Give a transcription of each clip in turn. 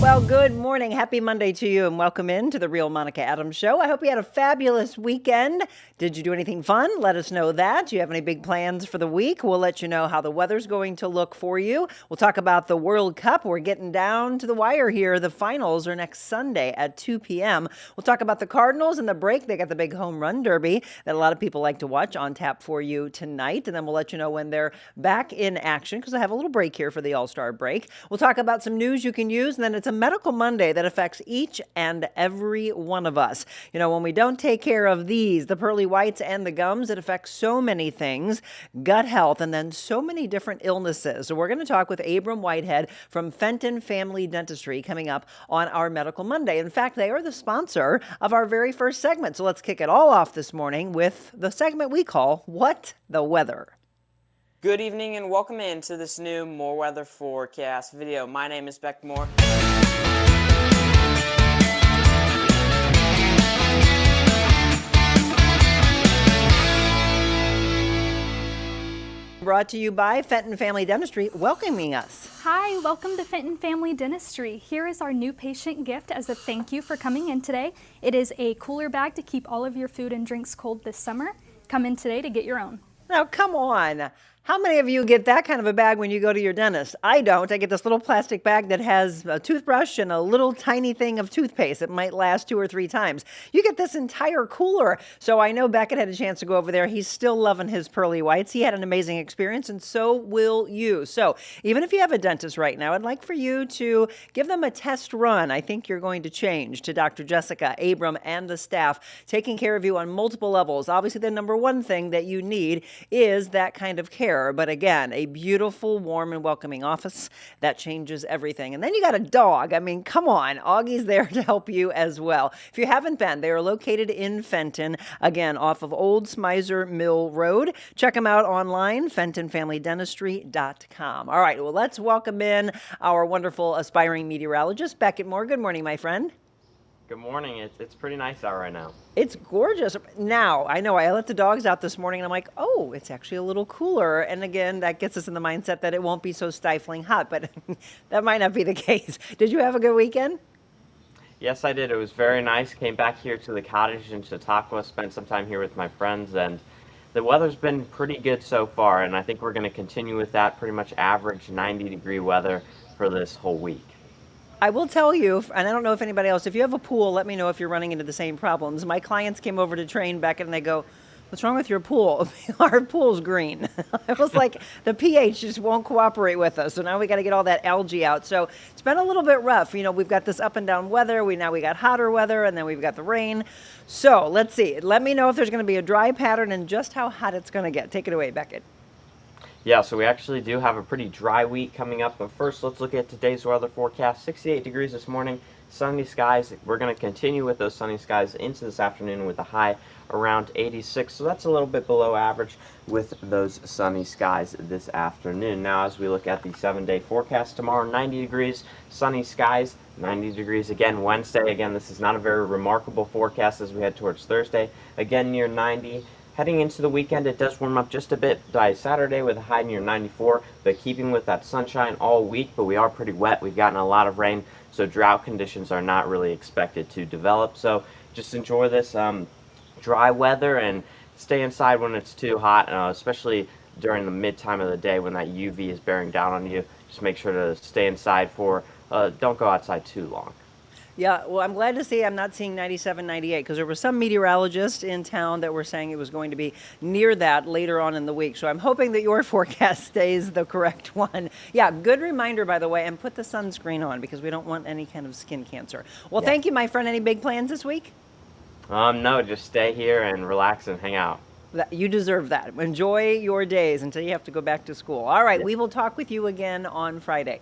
Well, good morning. Happy Monday to you and welcome in to the Real Monica Adams Show. I hope you had a fabulous weekend. Did you do anything fun? Let us know that. Do you have any big plans for the week? We'll let you know how the weather's going to look for you. We'll talk about the World Cup. We're getting down to the wire here. The finals are next Sunday at 2 p.m. We'll talk about the Cardinals and the break. They got the big home run derby that a lot of people like to watch on tap for you tonight. And then we'll let you know when they're back in action because I have a little break here for the All-Star break. We'll talk about some news you can use, and then it's a Medical Monday that affects each and every one of us. You know, when we don't take care of these, the pearly whites and the gums, it affects so many things, gut health, and then so many different illnesses. So we're going to talk with Abram Whitehead from Fenton Family Dentistry coming up on our Medical Monday. In fact, they are the sponsor of our very first segment. So let's kick it all off this morning with the segment we call What the Weather. Good evening and welcome into this new More Weather Forecast video. My name is Beck Moore. Brought to you by Fenton Family Dentistry, welcoming us. Hi, welcome to Fenton Family Dentistry. Here is our new patient gift as a thank you for coming in today. It is a cooler bag to keep all of your food and drinks cold this summer. Come in today to get your own. Now, come on. How many of you get that kind of a bag when you go to your dentist? I don't. I get this little plastic bag that has a toothbrush and a little tiny thing of toothpaste that might last 2 or 3 times. You get this entire cooler. So I know Beckett had a chance to go over there. He's still loving his pearly whites. He had an amazing experience, and so will you. So even if you have a dentist right now, I'd like for you to give them a test run. I think you're going to change to Dr. Jessica, Abram, and the staff, taking care of you on multiple levels. Obviously, the number one thing that you need is that kind of care. But again, a beautiful, warm, and welcoming office that changes everything. And then you got a dog. I mean, come on. Augie's there to help you as well. If you haven't been, they are located in Fenton, again, off of Old Smizer Mill Road. Check them out online, FentonFamilyDentistry.com. All right, well, let's welcome in our wonderful aspiring meteorologist, Beckett Moore. Good morning, my friend. Good morning. It's pretty nice out right now. It's gorgeous. Now, I know I let the dogs out this morning and I'm like, oh, it's actually a little cooler. And again, that gets us in the mindset that it won't be so stifling hot, but that might not be the case. Did you have a good weekend? Yes, I did. It was very nice. Came back here to the cottage in Chautauqua, spent some time here with my friends, and the weather's been pretty good so far, and I think we're going to continue with that pretty much average 90-degree weather for this whole week. I will tell you, and I don't know if anybody else, if you have a pool, let me know if you're running into the same problems. My clients came over to train Beckett and they go, what's wrong with your pool? Our pool's green. I was like, the pH just won't cooperate with us. So now we got to get all that algae out. So it's been a little bit rough. You know, we've got this up and down weather. We got hotter weather, and then we've got the rain. So let's see. Let me know if there's going to be a dry pattern and just how hot it's going to get. Take it away, Beckett. Yeah, so we actually do have a pretty dry week coming up, but first let's look at today's weather forecast. 68 degrees this morning, sunny skies. We're going to continue with those sunny skies into this afternoon with a high around 86, so that's a little bit below average with those sunny skies this afternoon. Now as we look at the 7-day forecast, tomorrow 90 degrees, sunny skies, 90 degrees again Wednesday. Again, this is not a very remarkable forecast as we head towards Thursday, again near 90. Heading into the weekend, it does warm up just a bit by Saturday with a high near 94, but keeping with that sunshine all week, but we are pretty wet. We've gotten a lot of rain, so drought conditions are not really expected to develop. So just enjoy this dry weather and stay inside when it's too hot, especially during the mid time of the day when that UV is bearing down on you. Just make sure to stay inside don't go outside too long. Yeah, well, I'm glad to see I'm not seeing 97, 98, because there were some meteorologists in town that were saying it was going to be near that later on in the week. So I'm hoping that your forecast stays the correct one. Yeah, good reminder, by the way, and put the sunscreen on because we don't want any kind of skin cancer. Well, Thank you, my friend. Any big plans this week? No, just stay here and relax and hang out. You deserve that. Enjoy your days until you have to go back to school. All right, we will talk with you again on Friday.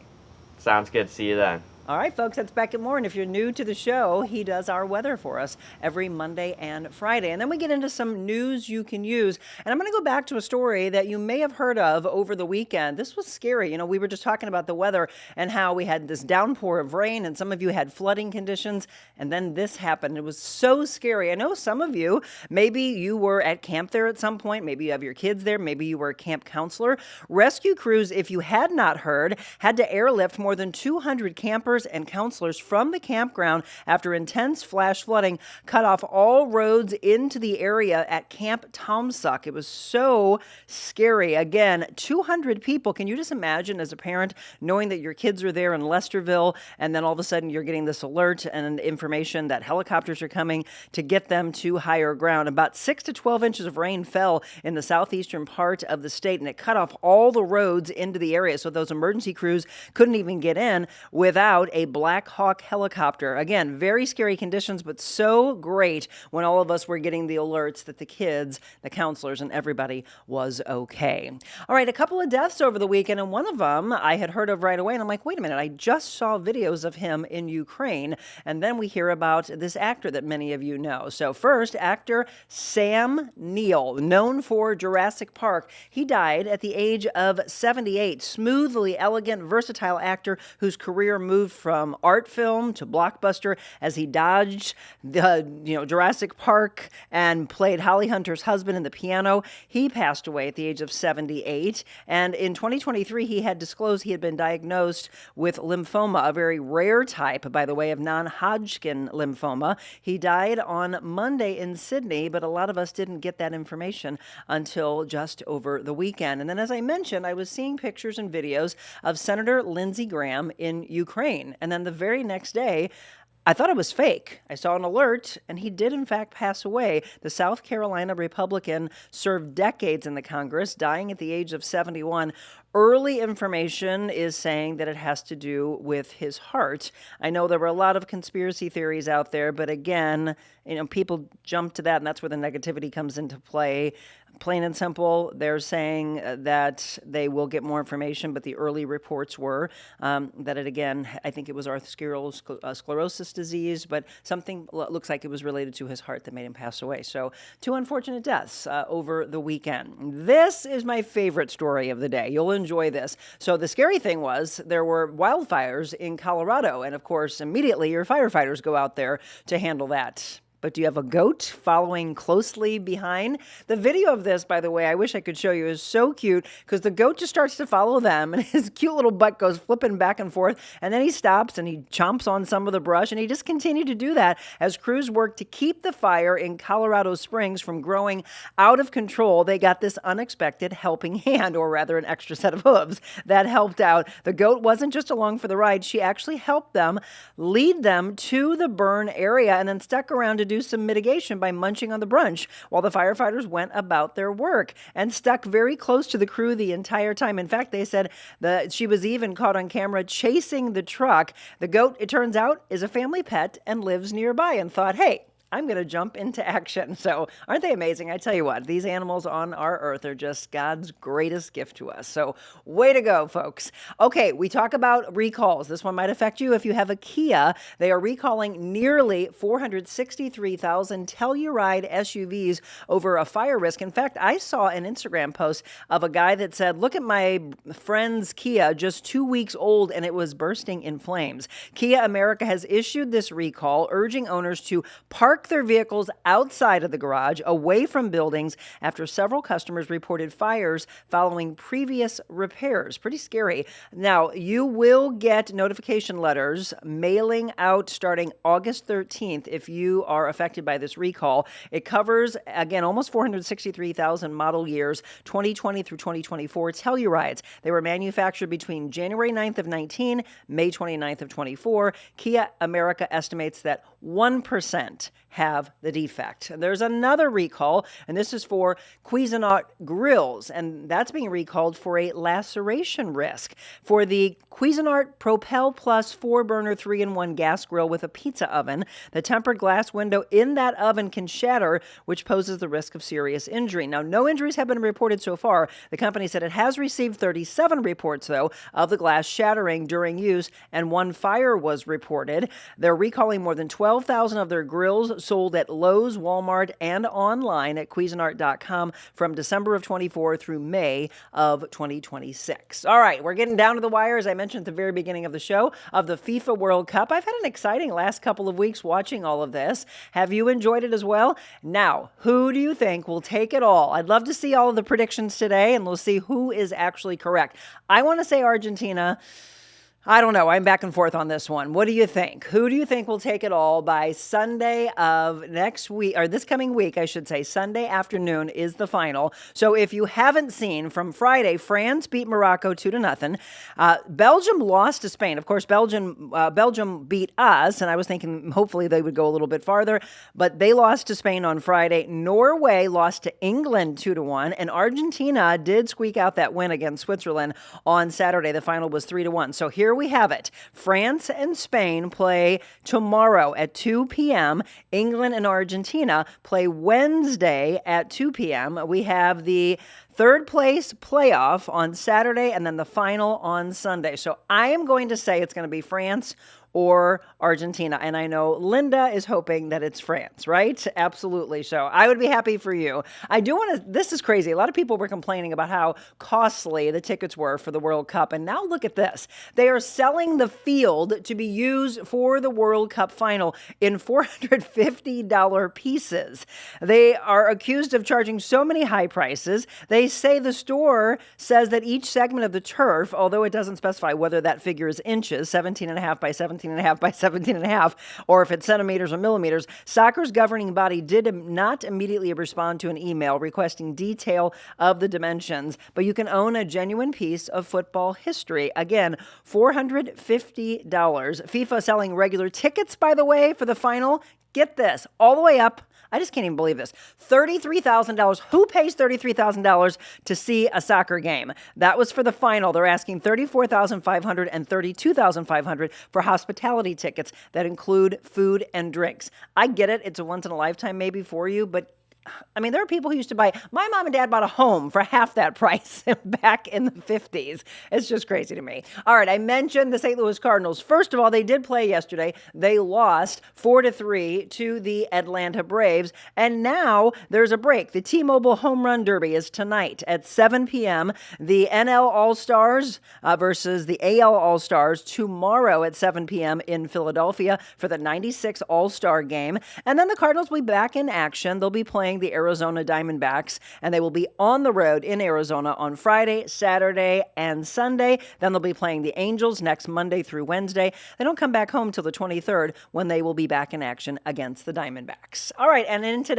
Sounds good. See you then. All right, folks, that's Beckett Moore. And if you're new to the show, he does our weather for us every Monday and Friday. And then we get into some news you can use. And I'm going to go back to a story that you may have heard of over the weekend. This was scary. You know, we were just talking about the weather and how we had this downpour of rain and some of you had flooding conditions. And then this happened. It was so scary. I know some of you, maybe you were at camp there at some point. Maybe you have your kids there. Maybe you were a camp counselor. Rescue crews, if you had not heard, had to airlift more than 200 campers caregivers and counselors from the campground after intense flash flooding cut off all roads into the area at Camp Tomsuck. It was so scary. Again, 200 people. Can you just imagine as a parent knowing that your kids are there in Lesterville, and then all of a sudden you're getting this alert and information that helicopters are coming to get them to higher ground? About 6 to 12 inches of rain fell in the southeastern part of the state, and it cut off all the roads into the area. So those emergency crews couldn't even get in without a Black Hawk helicopter. Again, very scary conditions, but so great when all of us were getting the alerts that the kids, the counselors, and everybody was okay. All right, a couple of deaths over the weekend, and one of them I had heard of right away, and I'm like, wait a minute, I just saw videos of him in Ukraine, and then we hear about this actor that many of you know. So first, actor Sam Neill, known for Jurassic Park. He died at the age of 78. Smoothly elegant, versatile actor whose career moved from art film to blockbuster as he dodged Jurassic Park and played Holly Hunter's husband in The Piano. He passed away at the age of 78. And in 2023, he had disclosed he had been diagnosed with lymphoma, a very rare type, by the way, of non-Hodgkin lymphoma. He died on Monday in Sydney, but a lot of us didn't get that information until just over the weekend. And then, as I mentioned, I was seeing pictures and videos of Senator Lindsey Graham in Ukraine. And then the very next day, I thought it was fake. I saw an alert, and he did, in fact, pass away. The South Carolina Republican served decades in the Congress, dying at the age of 71. Early information is saying that it has to do with his heart. I know there were a lot of conspiracy theories out there, but again, people jump to that, and that's where the negativity comes into play. Plain and simple, they're saying that they will get more information, but the early reports were that I think it was arteriosclerosis disease, but something looks like it was related to his heart that made him pass away. So 2 unfortunate deaths over the weekend. This is my favorite story of the day. You'll enjoy this. So the scary thing was there were wildfires in Colorado, and of course, immediately your firefighters go out there to handle that. But do you have a goat following closely behind? The video of this, by the way, I wish I could show you, is so cute because the goat just starts to follow them and his cute little butt goes flipping back and forth. And then he stops and he chomps on some of the brush, and he just continued to do that as crews worked to keep the fire in Colorado Springs from growing out of control. They got this unexpected helping hand, or rather an extra set of hooves that helped out. The goat wasn't just along for the ride. She actually helped them lead them to the burn area and then stuck around to do some mitigation by munching on the brunch while the firefighters went about their work, and stuck very close to the crew the entire time. In fact, they said that she was even caught on camera chasing the truck. The goat, it turns out, is a family pet and lives nearby, and thought, hey, I'm going to jump into action. So aren't they amazing? I tell you what, these animals on our earth are just God's greatest gift to us. So way to go, folks. Okay, we talk about recalls. This one might affect you if you have a Kia. They are recalling nearly 463,000 Telluride SUVs over a fire risk. In fact, I saw an Instagram post of a guy that said, look at my friend's Kia, just 2 weeks old, and it was bursting in flames. Kia America has issued this recall, urging owners to park their vehicles outside of the garage, away from buildings, after several customers reported fires following previous repairs. Pretty scary. Now, you will get notification letters mailing out starting August 13th if you are affected by this recall. It covers, again, almost 463,000 model years, 2020 through 2024 Tellurides. They were manufactured between January 9th of 19, May 29th of 24. Kia America estimates that 1% have the defect. There's another recall, and this is for Cuisinart grills, and that's being recalled for a laceration risk. For the Cuisinart Propel Plus 4-burner 3-in-1 gas grill with a pizza oven, the tempered glass window in that oven can shatter, which poses the risk of serious injury. Now, no injuries have been reported so far. The company said it has received 37 reports, though, of the glass shattering during use, and 1 fire was reported. They're recalling more than 12,000 of their grills sold at Lowe's, Walmart, and online at Cuisinart.com from December of 24 through May of 2026. All right, we're getting down to the wire, as I mentioned at the very beginning of the show, of the FIFA World Cup. I've had an exciting last couple of weeks watching all of this. Have you enjoyed it as well? Now, who do you think will take it all? I'd love to see all of the predictions today, and we'll see who is actually correct. I want to say Argentina. I don't know. I'm back and forth on this one. What do you think? Who do you think will take it all by Sunday of next week, or this coming week, I should say? Sunday afternoon is the final. So if you haven't seen, from Friday, France beat Morocco 2-0. Belgium lost to Spain. Of course, Belgium beat us, and I was thinking hopefully they would go a little bit farther, but they lost to Spain on Friday. Norway lost to England 2-1, and Argentina did squeak out that win against Switzerland on Saturday. The final was 3-1. So here we have it. France and Spain play tomorrow at 2 p.m. England and Argentina play Wednesday at 2 p.m. We have the third place playoff on Saturday and then the final on Sunday. So I am going to say it's going to be France or Argentina. And I know Linda is hoping that it's France, right? Absolutely. So I would be happy for you. I do want to, this is crazy. A lot of people were complaining about how costly the tickets were for the World Cup. And now look at this. They are selling the field to be used for the World Cup final in $450 pieces. They are accused of charging so many high prices. They say the store says that each segment of the turf, although it doesn't specify whether that figure is inches, 17.5 by 17.5 by 17.5, or if it's centimeters or millimeters, soccer's governing body did not immediately respond to an email requesting detail of the dimensions, but you can own a genuine piece of football history. Again, $450. FIFA selling regular tickets, by the way, for the final. Get this, all the way up. I just can't even believe this. $33,000. Who pays $33,000 to see a soccer game? That was for the final. They're asking $34,500 and $32,500 for hospitality tickets that include food and drinks. I get it. It's a once in a lifetime maybe for you, but I mean, there are people who used to buy, my mom and dad bought a home for half that price back in the 50s. It's just crazy to me. All right, I mentioned the St. Louis Cardinals. First of all, they did play yesterday. They lost 4-3 to the Atlanta Braves. And now there's a break. The T-Mobile Home Run Derby is tonight at 7 p.m. The NL All-Stars versus the AL All-Stars tomorrow at 7 p.m. in Philadelphia for the 96 All-Star Game. And then the Cardinals will be back in action. They'll be playing the Arizona Diamondbacks, and they will be on the road in Arizona on Friday, Saturday, and Sunday. Then they'll be playing the Angels next Monday through Wednesday. They don't come back home till the 23rd when they will be back in action against the Diamondbacks. All right, and into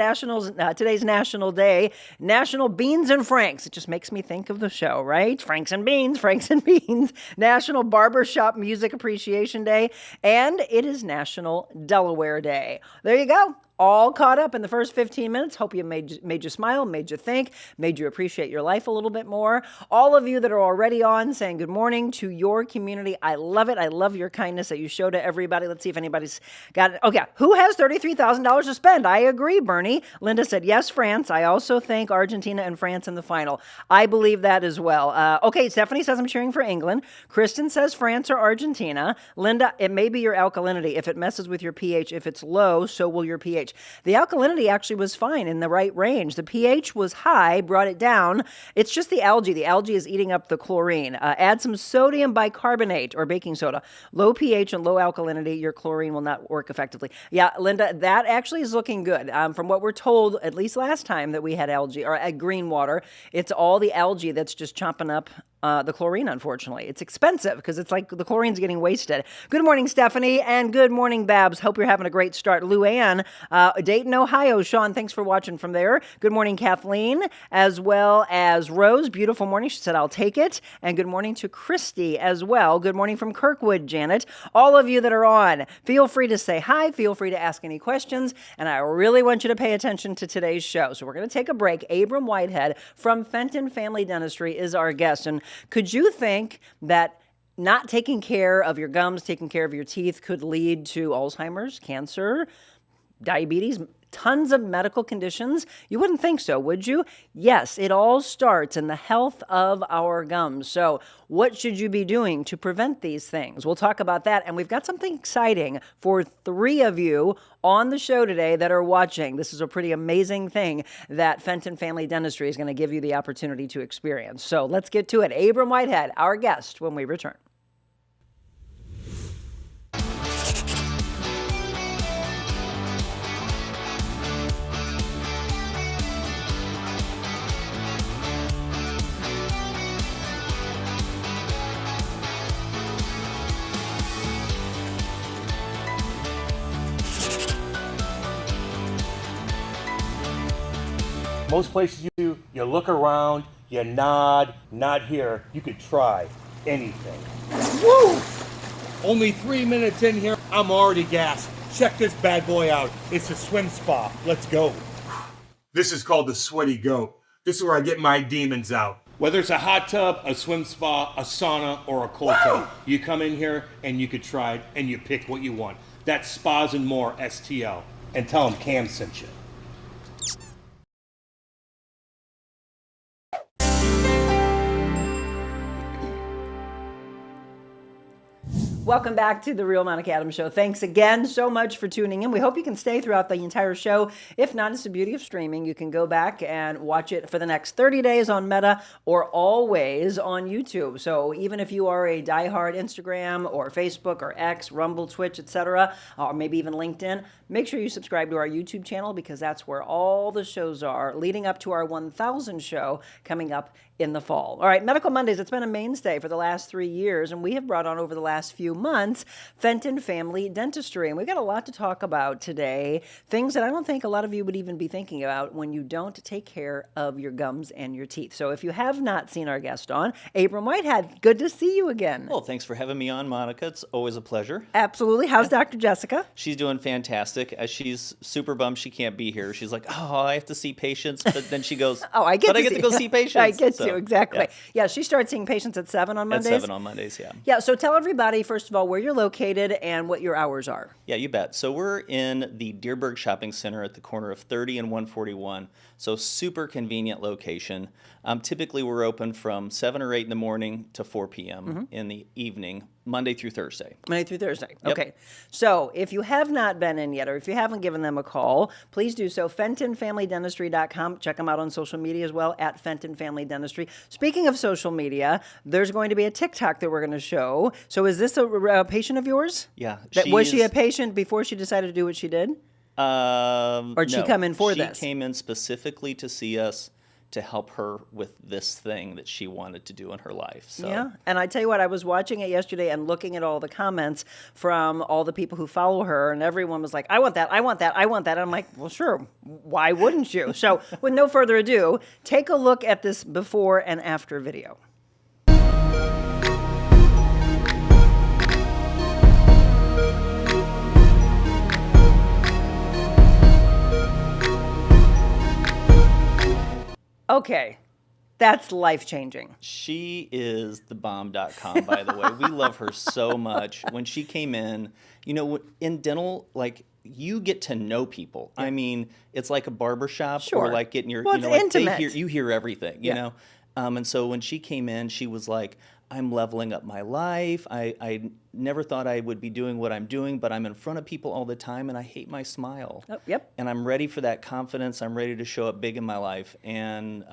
today's National Day, National Beans and Franks. It just makes me think of the show, right? Franks and Beans, Franks and Beans. National Barbershop Music Appreciation Day, and it is National Delaware Day. There you go. All caught up in the first 15 minutes. Hope you made you smile, made you think, made you appreciate your life a little bit more. All of you that are already on saying good morning to your community. I love it. I love your kindness that you show to everybody. Let's see if anybody's got it. Okay, who has $33,000 to spend? I agree, Bernie. Linda said, yes, France. I also think Argentina and France in the final. I believe that as well. Okay, Stephanie says I'm cheering for England. Kristen says France or Argentina. Linda, it may be your alkalinity. If it messes with your pH, if it's low, so will your pH. The alkalinity actually was fine in the right range. The pH was high, brought it down. It's just the algae. The algae is eating up the chlorine. Add some sodium bicarbonate or baking soda. Low pH and low alkalinity, your chlorine will not work effectively. Yeah, Linda, that actually is looking good. From what we're told, at least last time that we had algae or green water, it's all the algae that's just chomping up the chlorine, unfortunately. It's expensive because it's like the chlorine's getting wasted. Good morning, Stephanie, and good morning, Babs. Hope you're having a great start. Luann, Dayton, Ohio. Sean, thanks for watching from there. Good morning, Kathleen, as well as Rose. Beautiful morning. She said, I'll take it. And good morning to Christy as well. Good morning from Kirkwood, Janet. All of you that are on, feel free to say hi. Feel free to ask any questions. And I really want you to pay attention to today's show. So we're going to take a break. Abram Whitehead from Fenton Family Dentistry is our guest. And could you think that not taking care of your gums, taking care of your teeth could lead to Alzheimer's, cancer, diabetes, tons of medical conditions? You wouldn't think so, would you? Yes, it all starts in the health of our gums. So what should you be doing to prevent these things? We'll talk about that. And we've got something exciting for 3 of you on the show today that are watching. This is a pretty amazing thing that Fenton Family Dentistry is going to give you the opportunity to experience. So let's get to it. Abram Whitehead, our guest, when we return. Most places you look around, you nod. Not here. You could try anything. Woo! Only 3 minutes in here, I'm already gassed. Check this bad boy out. It's a swim spa. Let's go. This is called the Sweaty Goat. This is where I get my demons out. Whether it's a hot tub, a swim spa, a sauna, or a cold tub, you come in here and you could try it and you pick what you want. That's Spas and More STL. And tell them Cam sent you. Welcome back to the Real Monica Adams Show. Thanks again so much for tuning in. We hope you can stay throughout the entire show. If not, it's the beauty of streaming. You can go back and watch it for the next 30 days on Meta or always on YouTube. So even if you are a diehard Instagram or Facebook or X, Rumble, Twitch, etc., or maybe even LinkedIn, make sure you subscribe to our YouTube channel because that's where all the shows are leading up to our 1000 show coming up in the fall. All right, Medical Mondays, it's been a mainstay for the last 3 years, and we have brought on over the last few months Fenton Family Dentistry. And we've got a lot to talk about today, things that I don't think a lot of you would even be thinking about when you don't take care of your gums and your teeth. So if you have not seen our guest on, Abram Whitehead, good to see you again. Well, thanks for having me on, Monica. It's always a pleasure. Absolutely. How's Dr. Jessica? She's doing fantastic. She's super bummed she can't be here. She's like, oh, I have to see patients. But then she goes, I get to go see patients. I get to, exactly. Yeah, she starts seeing patients at 7 on Mondays. At 7 on Mondays, yeah. Yeah, so tell everybody, first of all, where you're located and what your hours are. Yeah, you bet. So we're in the Deerberg Shopping Center at the corner of 30 and 141. So super convenient location. Typically, we're open from 7 or 8 in the morning to 4 p.m. in the evening, Monday through Thursday. Monday through Thursday. Yep. Okay. So if you have not been in yet, or if you haven't given them a call, please do so. FentonFamilyDentistry.com. Check them out on social media as well, at Fenton Family Dentistry. Speaking of social media, there's going to be a TikTok that we're going to show. So is this a patient of yours? Yeah. Was she a patient before she decided to do what she did? Or did she come in for this? She came in specifically to see us to help her with this thing that she wanted to do in her life. So. Yeah, and I tell you what, I was watching it yesterday and looking at all the comments from all the people who follow her, and everyone was like, I want that, I want that, I want that. And I'm like, well, sure, why wouldn't you? So with no further ado, take a look at this before and after video. Okay, that's life-changing. She is the bomb.com, by the way. We love her so much. When she came in, in dental, like, you get to know people. Yeah. I mean, it's like a barbershop or like getting your, it's intimate. You hear everything, you know? And so when she came in, she was like, I'm leveling up my life. I never thought I would be doing what I'm doing, but I'm in front of people all the time, and I hate my smile. Oh, yep. And I'm ready for that confidence. I'm ready to show up big in my life, and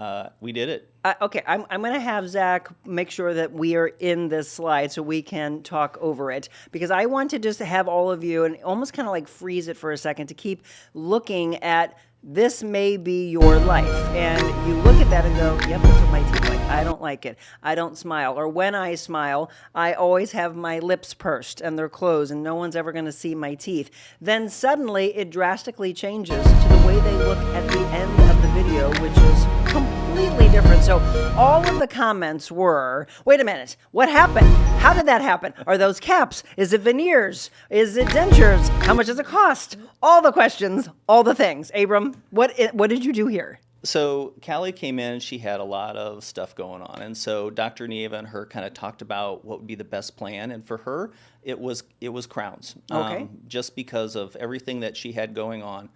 we did it. Okay, I'm going to have Zach make sure that we are in this slide so we can talk over it, because I want to just have all of you and almost kind of like freeze it for a second to keep looking at this may be your life. And you look at that and go, yep, that's what my teeth like. I don't like it. I don't smile. Or when I smile, I always have my lips pursed and they're closed and no one's ever going to see my teeth. Then suddenly it drastically changes to the way they look at the end of the video, which is completely different. So all of the comments were, wait a minute, what happened? How did that happen? Are those caps? Is it veneers? Is it dentures? How much does it cost? All the questions, all the things. Abram, what did you do here? So Callie came in, she had a lot of stuff going on. And so Dr. Neva and her kind of talked about what would be the best plan. And for her, it was crowns. Okay. Just because of everything that she had going on.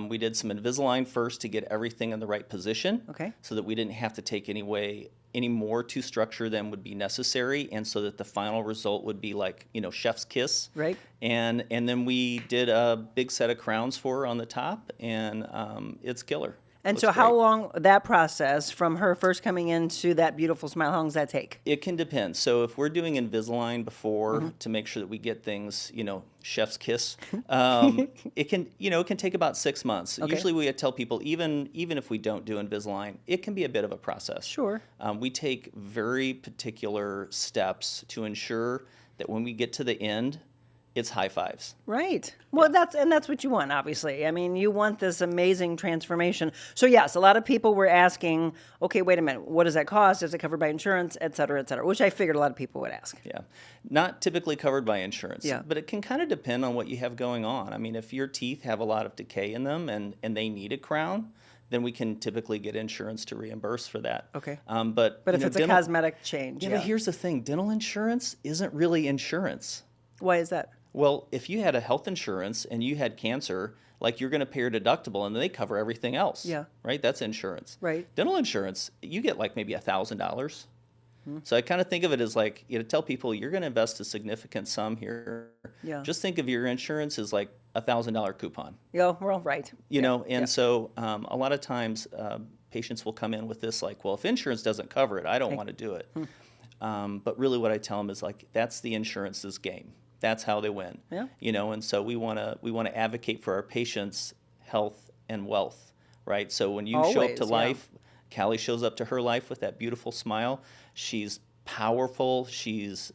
We did some Invisalign first to get everything in the right position. Okay. So that we didn't have to take any more to structure than would be necessary, and so that the final result would be like, chef's kiss. Right. And then we did a big set of crowns for her on the top, and it's killer. And so how long, that process from her first coming into that beautiful smile, how long does that take? It can depend. So if we're doing Invisalign before to make sure that we get things, chef's kiss, it can take about 6 months. Okay. Usually we tell people, even if we don't do Invisalign, it can be a bit of a process. Sure. We take very particular steps to ensure that when we get to the end, it's high fives. Right. Well, that's what you want, obviously. I mean, you want this amazing transformation. So yes, a lot of people were asking, okay, wait a minute, what does that cost? Is it covered by insurance, et cetera, which I figured a lot of people would ask. Yeah. Not typically covered by insurance. Yeah. But it can kind of depend on what you have going on. I mean, if your teeth have a lot of decay in them and they need a crown, then we can typically get insurance to reimburse for that. Okay. But if it's a cosmetic change. Yeah, but here's the thing. Dental insurance isn't really insurance. Why is that? Well, if you had a health insurance and you had cancer, like you're going to pay your deductible and they cover everything else. Yeah. Right? That's insurance. Right. Dental insurance, you get like maybe $1,000. So I kind of think of it as like, tell people you're going to invest a significant sum here. Yeah. Just think of your insurance as like $1,000 coupon. Yeah, well, right. You know, and so a lot of times patients will come in with this like, well, if insurance doesn't cover it, I don't want to do it. But really what I tell them is like, that's the insurance's game. That's how they win. Yeah. You know, and so we want to advocate for our patients' health and wealth, right? So when you show up to Always, life, Callie shows up to her life with that beautiful smile. She's powerful. She's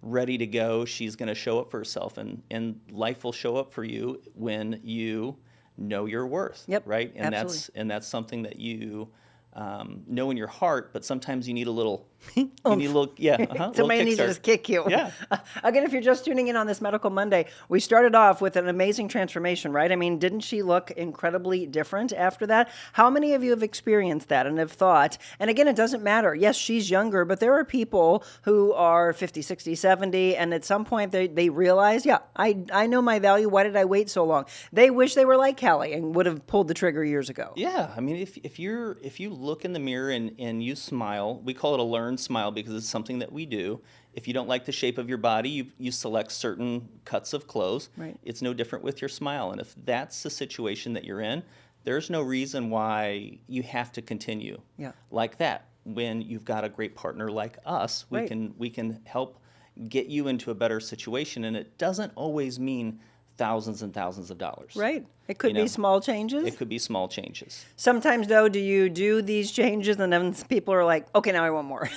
ready to go. She's going to show up for herself, and life will show up for you when you know your worth. Yep, Right. And absolutely. that's something that you know in your heart, but sometimes you need a little. You need a little, Somebody needs to kickstart. just kick you. Yeah. Again, if you're just tuning in on this Medical Monday, we started off with an amazing transformation, right? I mean, didn't she look incredibly different after that? How many of you have experienced that and have thought, and again, it doesn't matter. Yes, she's younger, but there are people who are 50, 60, 70, and at some point they realize, yeah, I know my value. Why did I wait so long? They wish they were like Callie and would have pulled the trigger years ago. Yeah, I mean, if you look in the mirror and you smile, we call it a learned smile because it's something that we do. If you don't like the shape of your body, you select certain cuts of clothes. Right. It's no different with your smile, and if that's the situation that you're in, there's no reason why you have to continue like that. When you've got a great partner like us, we can help get you into a better situation, and it doesn't always mean thousands and thousands of dollars. Right. It could be small changes. It could be small changes. Sometimes, though, do you do these changes and then people are like, okay, now I want more?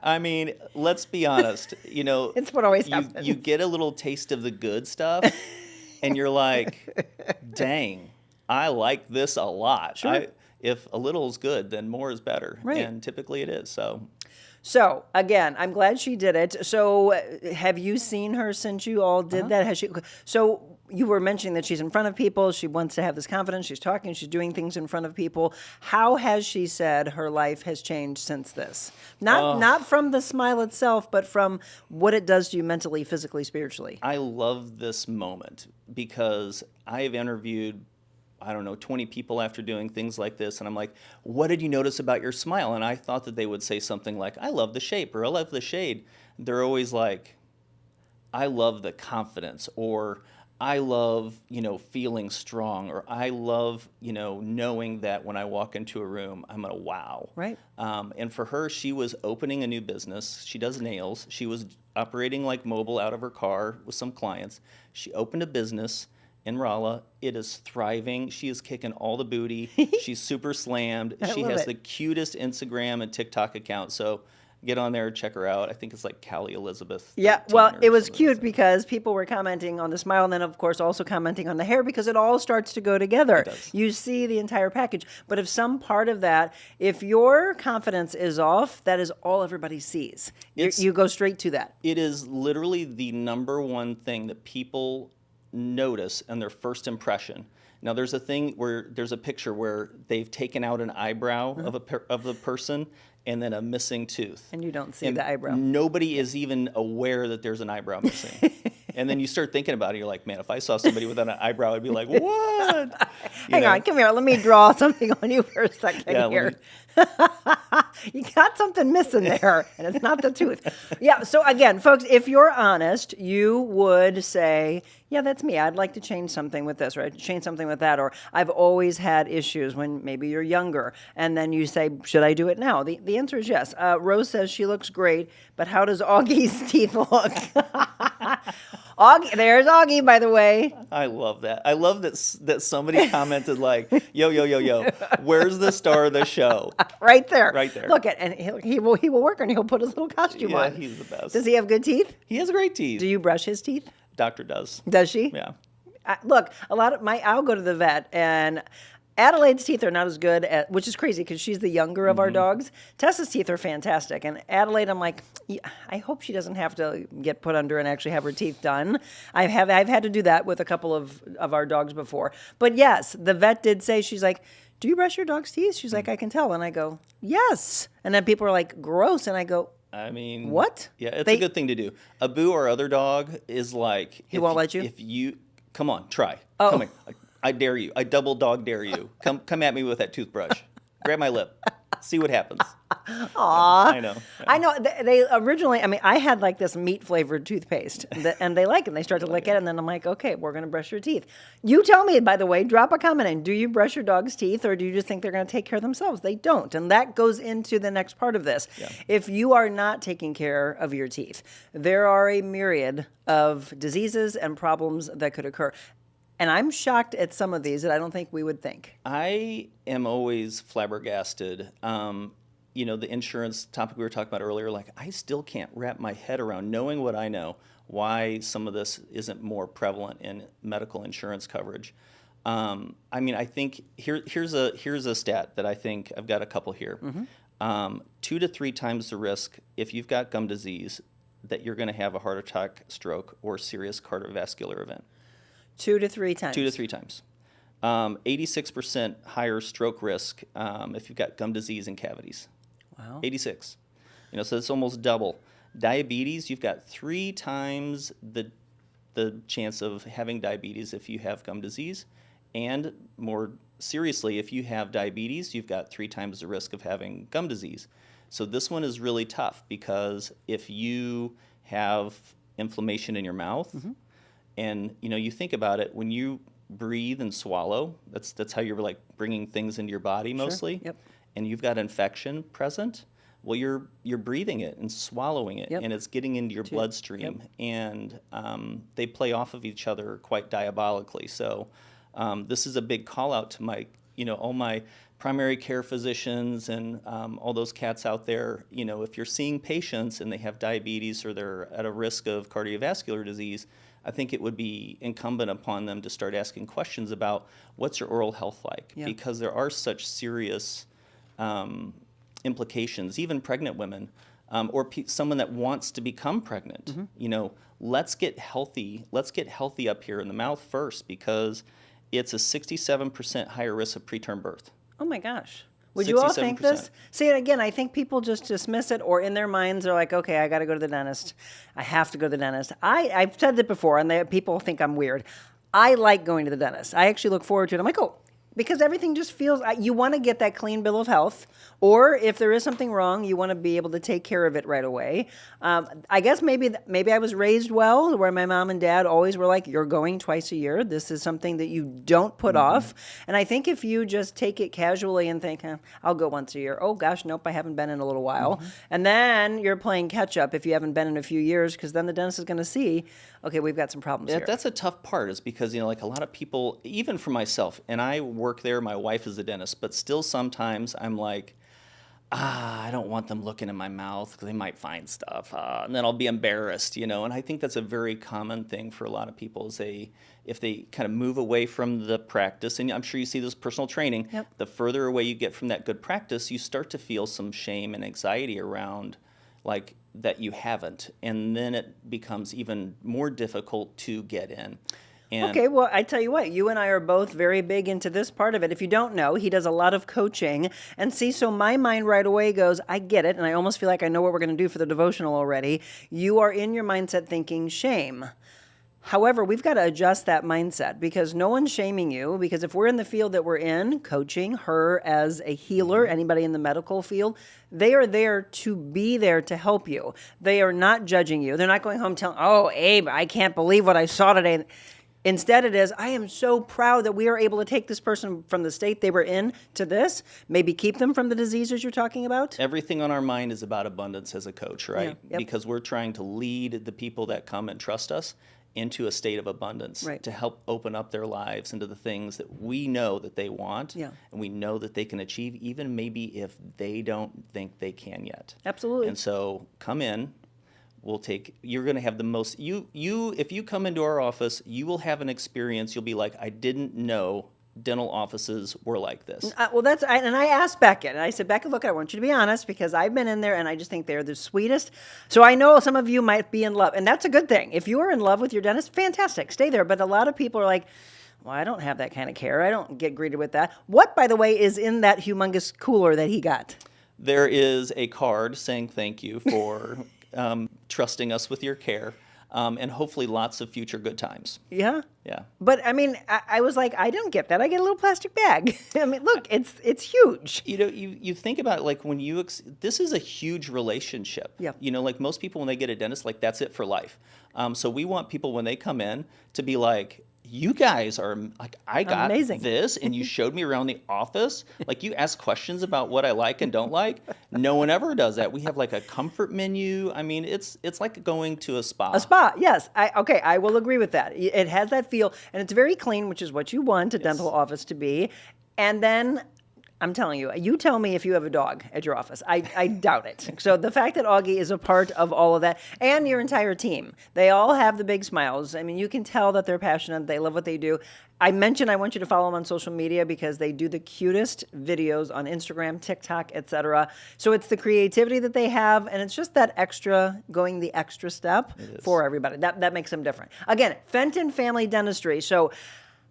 I mean, let's be honest. You know, It's what always happens. You get a little taste of the good stuff, and you're like, dang, I like this a lot. Sure. If a little is good, then more is better. Right. And typically it is. So, again, I'm glad she did it. So, have you seen her since you all did that? Has she? So, you were mentioning that she's in front of people. She wants to have this confidence. She's talking. She's doing things in front of people. How has she said her life has changed since this? Not from the smile itself, but from what it does to you mentally, physically, spiritually. I love this moment because I have interviewed, 20 people after doing things like this. And I'm like, what did you notice about your smile? And I thought that they would say something like, I love the shape, or I love the shade. They're always like, I love the confidence, or I love, feeling strong, or I love, knowing that when I walk into a room, I'm gonna wow. Right. And for her, she was opening a new business. She does nails. She was operating like mobile out of her car with some clients. She opened a business in Rolla. It is thriving. She is kicking all the booty. She's super slammed. She love has it. the cutest Instagram and TikTok account. So get on there, check her out. I think it's like Callie Elizabeth. Yeah, 13 well, or it was something. cute because people were commenting on the smile and then, of course, also commenting on the hair because it all starts to go together. It does. You see the entire package. But if some part of that, if your confidence is off, that is all everybody sees. You go straight to that. It is literally the number one thing that people notice in their first impression. Now, there's a picture where they've taken out an eyebrow of the person and then a missing tooth. And you don't see And the eyebrow. Nobody is even aware that there's an eyebrow missing. And then you start thinking about it. You're like, man, if I saw somebody with an eyebrow, I'd be like, what? Hang on, come here. Let me draw something on you for a second Yeah, here. You got something missing there, and it's not the tooth. Yeah, so again, folks, if you're honest, you would say, yeah, that's me. I'd like to change something with this, or change something with that, or I've always had issues when maybe you're younger, and then you say, should I do it now? The answer is yes. Rose says she looks great, but how does Augie's teeth look? Augie, there's Augie, by the way. I love that. I love that somebody commented like, yo, where's the star of the show? Right there. Right there. Look at, and he will work and he'll put his little costume Yeah, on. he's the best. Does he have good teeth? He has great teeth. Do you brush his teeth? Doctor does. Does she? Yeah. Look, I'll go to the vet, and Adelaide's teeth are not as good, which is crazy because she's the younger of our dogs. Tessa's teeth are fantastic, and Adelaide, I'm like, I hope she doesn't have to get put under and actually have her teeth done. I've had to do that with a couple of our dogs before. But yes, the vet did say, she's like, do you brush your dog's teeth? She's like, I can tell. And I go, yes. And then people are like, gross. And I go, I mean, what? Yeah, it's a good thing to do. Abu, our other dog, is like, He won't let you? If you come on, try. Oh. Come on. I dare you. I double dog dare you. Come at me with that toothbrush. Grab my lip. See what happens. Aw. I know. Yeah. I know. They originally, I mean, I had like this meat flavored toothpaste, and they like it. And they start to lick it, and then I'm like, okay, we're gonna brush your teeth. You tell me, by the way, drop a comment in. Do you brush your dog's teeth, or do you just think they're gonna take care of themselves? They don't, and that goes into the next part of this. Yeah. If you are not taking care of your teeth, there are a myriad of diseases and problems that could occur. And I'm shocked at some of these that I don't think we would think. I am always flabbergasted. The insurance topic we were talking about earlier, like I still can't wrap my head around, knowing what I know, why some of this isn't more prevalent in medical insurance coverage. I think here's a stat that I think I've got a couple here. 2 to 3 times the risk if you've got gum disease that you're going to have a heart attack, stroke, or serious cardiovascular event. 2 to 3 times. 2 to 3 times. 86% higher stroke risk if you've got gum disease and cavities. Wow. 86. So it's almost double. Diabetes, you've got 3 times the chance of having diabetes if you have gum disease. And more seriously, if you have diabetes, you've got 3 times the risk of having gum disease. So this one is really tough because if you have inflammation in your mouth, and you think about it, when you breathe and swallow, that's how you're like bringing things into your body mostly. Yep. And you've got infection present. Well, you're breathing it and swallowing it, and it's getting into your bloodstream, and they play off of each other quite diabolically. So this is a big call out to my all my primary care physicians and all those cats out there. If you're seeing patients and they have diabetes or they're at a risk of cardiovascular disease, I think it would be incumbent upon them to start asking questions about what's your oral health like, because there are such serious implications. Even pregnant women or someone that wants to become pregnant. Let's get healthy. Let's get healthy up here in the mouth first, because it's a 67% higher risk of preterm birth. Oh my gosh. Would you all think this? 67%. See, again, I think people just dismiss it, or in their minds they're like, okay, I got to go to the dentist. I have to go to the dentist. I've said that before, and people think I'm weird. I like going to the dentist. I actually look forward to it. I'm like, oh, because everything just feels, you want to get that clean bill of health, or if there is something wrong, you want to be able to take care of it right away. I guess maybe I was raised well, where my mom and dad always were like, you're going twice a year. This is something that you don't put off. And I think if you just take it casually and think, I'll go once a year. Oh gosh, nope, I haven't been in a little while. And then you're playing catch up if you haven't been in a few years, because then the dentist is going to see, okay, we've got some problems here. That's a tough part, is because, like a lot of people, even for myself, and I work there, my wife is a dentist, but still sometimes I'm like, I don't want them looking in my mouth because they might find stuff, and then I'll be embarrassed, And I think that's a very common thing for a lot of people, is if they kind of move away from the practice, and I'm sure you see this personal training, the further away you get from that good practice, you start to feel some shame and anxiety around, like, that you haven't, and then it becomes even more difficult to get in. Okay, well, I tell you what, you and I are both very big into this part of it. If you don't know, he does a lot of coaching. And see, so my mind right away goes, I get it, and I almost feel like I know what we're going to do for the devotional already. You are in your mindset thinking shame. However, we've got to adjust that mindset, because no one's shaming you, because if we're in the field that we're in, coaching her as a healer, anybody in the medical field, they are there to be there to help you. They are not judging you. They're not going home telling, oh, Abe, I can't believe what I saw today. Instead, it is, I am so proud that we are able to take this person from the state they were in to this, maybe keep them from the diseases you're talking about. Everything on our mind is about abundance as a coach, right? Yeah, yep. Because we're trying to lead the people that come and trust us into a state of abundance, Right. to help open up their lives into the things that we know that they want, Yeah. and we know that they can achieve, even maybe if they don't think they can yet. Absolutely. And so come in. You're going to have the most, if you come into our office, you will have an experience. You'll be like, I didn't know dental offices were like this. And I asked Beckett, and I said, Beckett, look, I want you to be honest, because I've been in there and I just think they're the sweetest. So I know some of you might be in love, and that's a good thing. If you are in love with your dentist, fantastic, stay there. But a lot of people are like, well, I don't have that kind of care. I don't get greeted with that. What, by the way, is in that humongous cooler that he got? There is a card saying thank you for trusting us with your care, and hopefully lots of future good times. Yeah. Yeah. But I mean, I was like, I don't get that. I get a little plastic bag. I mean, look, it's huge. You know, you think about it, like when this is a huge relationship. Yeah. You know, like most people when they get a dentist, like that's it for life. So we want people when they come in to be like, you guys are like, I got amazing. this, and you showed me around the office. Like you ask questions about what I like and don't like. No one ever does that. We have like a comfort menu. I mean, it's like going to a spa. A spa, yes. I will agree with that. It has that feel, and it's very clean, which is what you want a dental office to be. And then, I'm telling you, you tell me if you have a dog at your office. I doubt it. So the fact that Augie is a part of all of that, and your entire team, they all have the big smiles. I mean, you can tell that they're passionate. They love what they do. I mentioned I want you to follow them on social media because they do the cutest videos on Instagram, TikTok, etc. So it's the creativity that they have, and it's just that extra, going the extra step for everybody. That makes them different. Again, Fenton Family Dentistry. So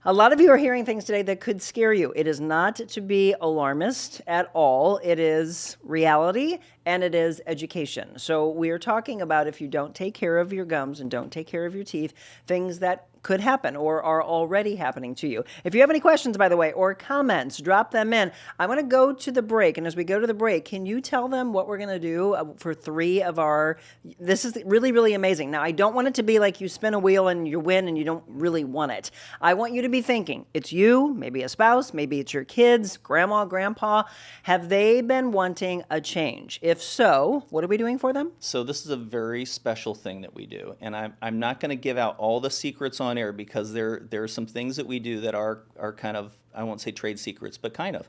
a lot of you are hearing things today that could scare you. It is not to be alarmist at all. It is reality, and it is education. So we are talking about, if you don't take care of your gums and don't take care of your teeth, things that could happen or are already happening to you. If you have any questions, by the way, or comments, drop them in. I want to go to the break, and as we go to the break, can you tell them what we're going to do for 3 of our, this is really, really amazing. Now, I don't want it to be like you spin a wheel and you win and you don't really want it. I want you to be thinking, it's you, maybe a spouse, maybe it's your kids, grandma, grandpa. Have they been wanting a change? If so, what are we doing for them? So this is a very special thing that we do, and I'm not going to give out all the secrets on air because there are some things that we do that are kind of, I won't say trade secrets, but kind of.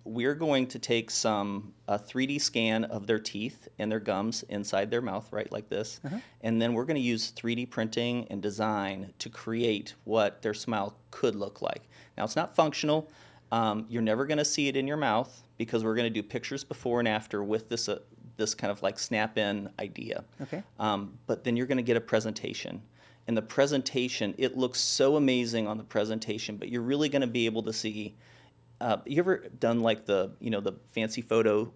We're going to take a 3D scan of their teeth and their gums inside their mouth, right, like this, and then we're going to use 3D printing and design to create what their smile could look like. Now, it's not functional. You're never going to see it in your mouth because we're going to do pictures before and after with this kind of like snap-in idea. Okay. But then you're going to get a presentation. And the presentation, it looks so amazing on the presentation, but you're really going to be able to see. You ever done like the fancy photo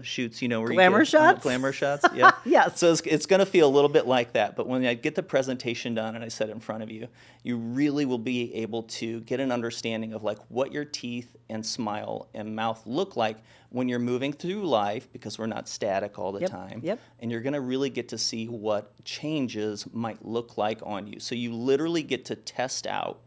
shoots, where glamour you get, shots? Glamour shots, yeah. Yes. So it's going to feel a little bit like that. But when I get the presentation done and I set it in front of you, you really will be able to get an understanding of like what your teeth and smile and mouth look like when you're moving through life, because we're not static all the time. Yep. And you're going to really get to see what changes might look like on you. So you literally get to test out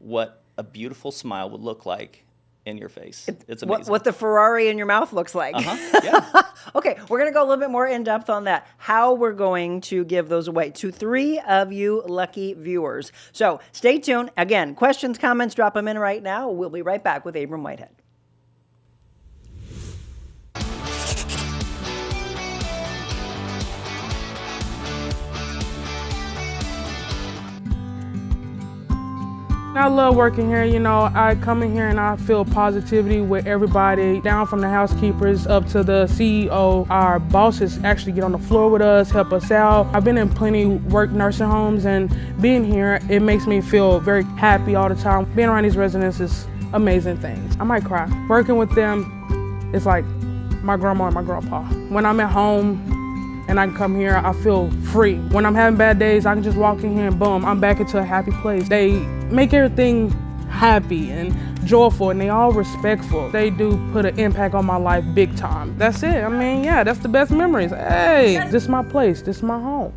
what a beautiful smile would look like in your face. It's amazing. What the Ferrari in your mouth looks like. Yeah. Okay, we're going to go a little bit more in depth on that, how we're going to give those away to 3 of you lucky viewers. So stay tuned. Again, questions, comments, drop them in right now. We'll be right back with Abram Whitehead. I love working here. I come in here and I feel positivity with everybody, down from the housekeepers up to the CEO. Our bosses actually get on the floor with us, help us out. I've been in plenty work nursing homes, and being here, it makes me feel very happy all the time. Being around these residents is amazing things. I might cry. Working with them, it's like my grandma and my grandpa. When I'm at home, and I can come here, I feel free. When I'm having bad days, I can just walk in here and boom, I'm back into a happy place. They make everything happy and joyful, and they all respectful. They do put an impact on my life big time. That's it. I mean, yeah, that's the best memories. Hey, this is my place, this is my home.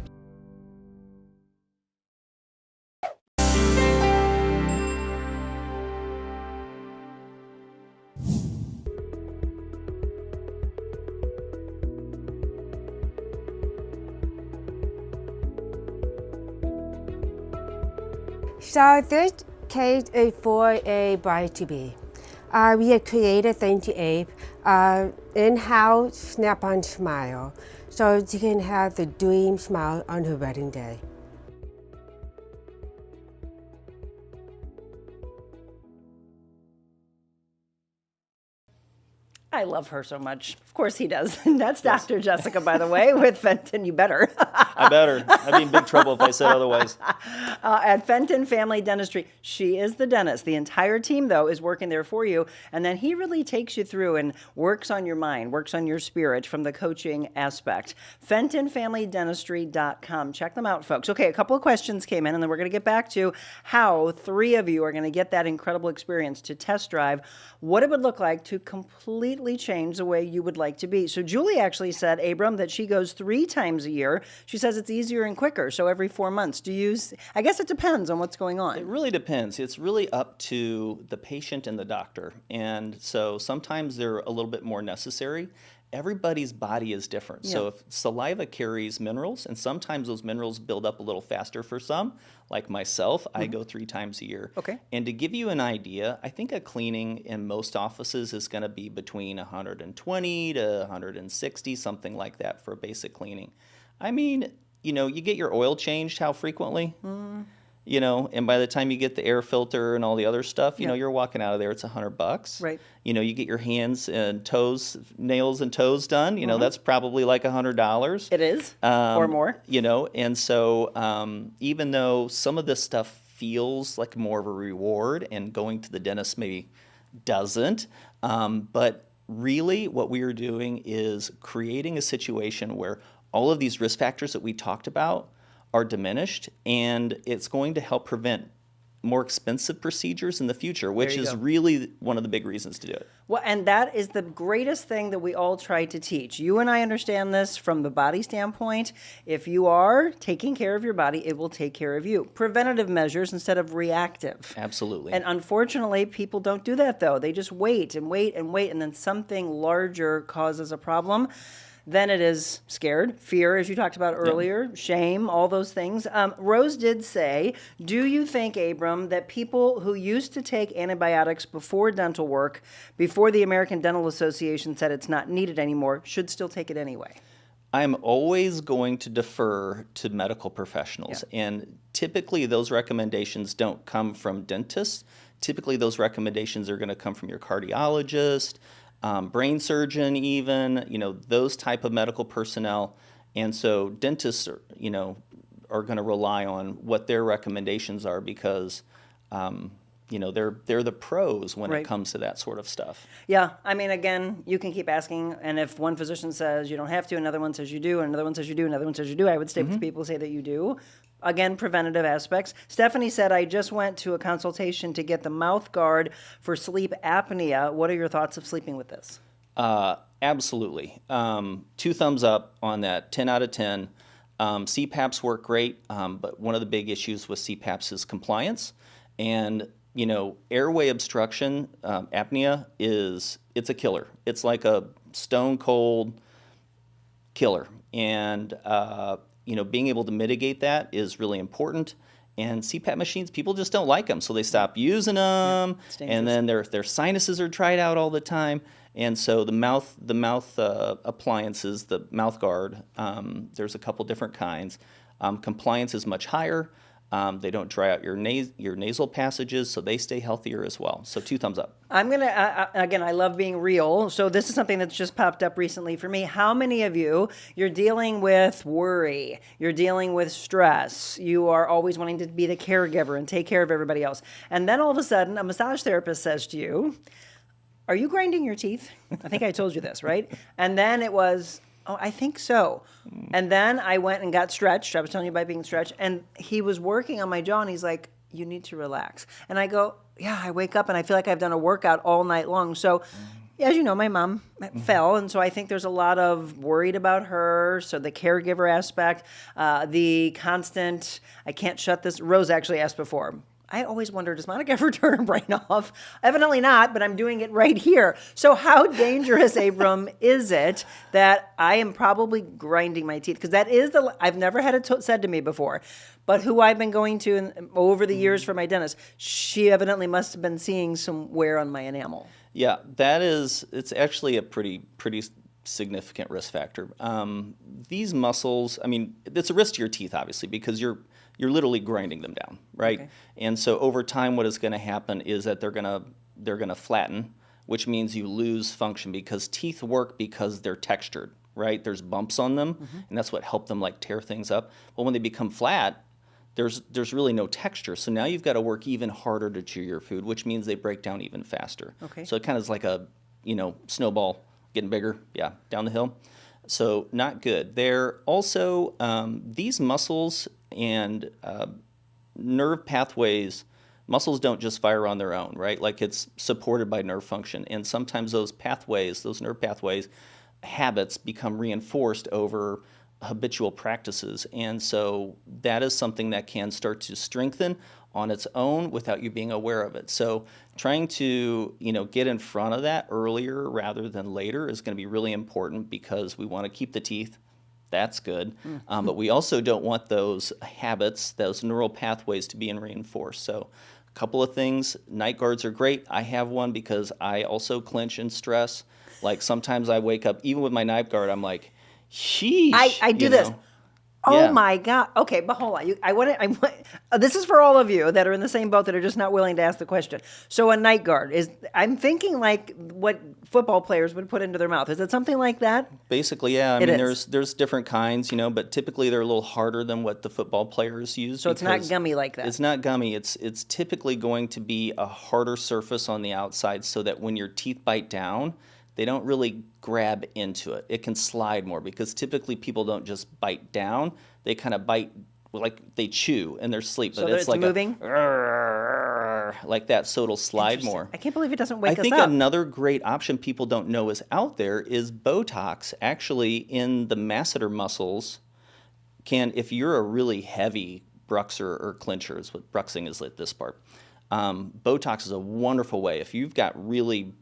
So this case is for a bride-to-be. We have created Thank You Abe, in-house snap-on smile, so you can have the dream smile on her wedding day. I love her so much. Of course he does. That's Dr. Jessica, by the way, with Fenton. You better. I better. I'd be in big trouble if I said otherwise. At Fenton Family Dentistry. She is the dentist. The entire team, though, is working there for you. And then he really takes you through and works on your mind, works on your spirit from the coaching aspect. FentonFamilyDentistry.com. Check them out, folks. Okay, a couple of questions came in, and then we're going to get back to how 3 of you are going to get that incredible experience to test drive what it would look like to completely change the way you would like to be. So Julie actually said, Abram, that she goes 3 times a year. She says it's easier and quicker, so every 4 months. Do you, I guess it depends on what's going on. It really depends. It's really up to the patient and the doctor. And so sometimes they're a little bit more necessary. Everybody's body is different. Yeah. So if saliva carries minerals, and sometimes those minerals build up a little faster for some, like myself, I go 3 times a year. Okay. And to give you an idea, I think a cleaning in most offices is going to be between 120 to 160, something like that for a basic cleaning. I mean, you know, you get your oil changed how frequently? You know, and by the time you get the air filter and all the other stuff, you know, you're walking out of there, it's $100. Right. You know, you get your hands and toes, nails and toes done, you know, that's probably like $100. It is, or more. You know, and so even though some of this stuff feels like more of a reward and going to the dentist maybe doesn't, but really what we are doing is creating a situation where all of these risk factors that we talked about are diminished, and it's going to help prevent more expensive procedures in the future, which is really one of the big reasons to do it. Well, and that is the greatest thing that we all try to teach. You and I understand this from the body standpoint. If you are taking care of your body, it will take care of you. Preventative measures instead of reactive. Absolutely. And unfortunately, people don't do that, though. They just wait and wait and wait, and then something larger causes a problem. Then it is scared, fear, as you talked about earlier, shame, all those things. Rose did say, do you think, Abram, that people who used to take antibiotics before dental work, before the American Dental Association said it's not needed anymore, should still take it anyway? I'm always going to defer to medical professionals, and typically those recommendations don't come from dentists. Typically those recommendations are going to come from your cardiologist, brain surgeon even, you know, those type of medical personnel. And so dentists are, you know, are going to rely on what their recommendations are because, you know, they're the pros when it comes to that sort of stuff. Yeah, I mean, again, you can keep asking, and if one physician says you don't have to, another one says you do, and another one says you do, another one says you do, I would stay with the people who say that you do. Again, preventative aspects. Stephanie said, I just went to a consultation to get the mouth guard for sleep apnea. What are your thoughts of sleeping with this? Absolutely. 2 thumbs up on that, 10 out of 10. CPAPs work great, but one of the big issues with CPAPs is compliance. And, you know, airway obstruction, apnea, it's a killer. It's like a stone cold killer. And, you know, being able to mitigate that is really important. And CPAP machines, people just don't like them, so they stop using them. And then their sinuses are tried out all the time. And so the mouth appliances, the mouth guard, there's a couple different kinds. Compliance is much higher. They don't dry out your nasal passages, so they stay healthier as well. So 2 thumbs up. I'm going to, again, I love being real. So this is something that's just popped up recently for me. How many of you, you're dealing with worry, you're dealing with stress, you are always wanting to be the caregiver and take care of everybody else. And then all of a sudden, a massage therapist says to you, are you grinding your teeth? I think I told you this, right? And then it was, oh, I think so. And then I went and got stretched. I was telling you about being stretched. And he was working on my jaw, and he's like, you need to relax. And I go, yeah, I wake up, and I feel like I've done a workout all night long. So, as you know, my mom fell, and so I think there's a lot of worried about her. So the caregiver aspect, the constant, I can't shut this. Rose actually asked before, I always wonder, does Monica ever turn her brain off? Evidently not, but I'm doing it right here. So how dangerous, Abram, is it that I am probably grinding my teeth? Because that is I've never had it said to me before, but who I've been going to over the years for my dentist, she evidently must have been seeing some wear on my enamel. Yeah, it's actually a pretty significant risk factor. These muscles, I mean, it's a risk to your teeth, obviously, because you're literally grinding them down, right? Okay. And so over time, what is going to happen is that they're gonna flatten, which means you lose function because teeth work because they're textured, right? There's bumps on them, and that's what helped them like tear things up. Well, when they become flat, there's really no texture. So now you've got to work even harder to chew your food, which means they break down even faster. Okay. So it kind of is like a snowball getting bigger, down the hill. So not good. They're also these muscles and nerve pathways. Muscles don't just fire on their own, right? Like it's supported by nerve function, and sometimes those nerve pathways, habits become reinforced over habitual practices, and so that is something that can start to strengthen on its own without you being aware of it. So trying to get in front of that earlier rather than later is going to be really important because we want to keep the teeth. That's good, but we also don't want those habits, those neural pathways to be reinforced. So a couple of things, night guards are great. I have one because I also clench and stress. Like sometimes I wake up, even with my night guard, I'm like, sheesh. I do this. Oh Yeah. my God. Okay, but hold on. I want this is for all of you that are in the same boat that are just not willing to ask the question. So a night guard I'm thinking like what football players would put into their mouth. Is it something like that? Basically, yeah. I It mean, is. there's different kinds, but typically they're a little harder than what the football players use. So it's not because gummy like that. It's not gummy. It's typically going to be a harder surface on the outside so that when your teeth bite down, they don't really grab into it. It can slide more because typically people don't just bite down. They kind of bite like they chew in their sleep. So But it's like moving? like that, so it'll slide more. I can't believe it doesn't wake I think us up. another great option people don't know is out there is Botox. Actually, in the masseter muscles, if you're a really heavy bruxer or clincher, is what bruxing is at this part. Botox is a wonderful way. If you've got really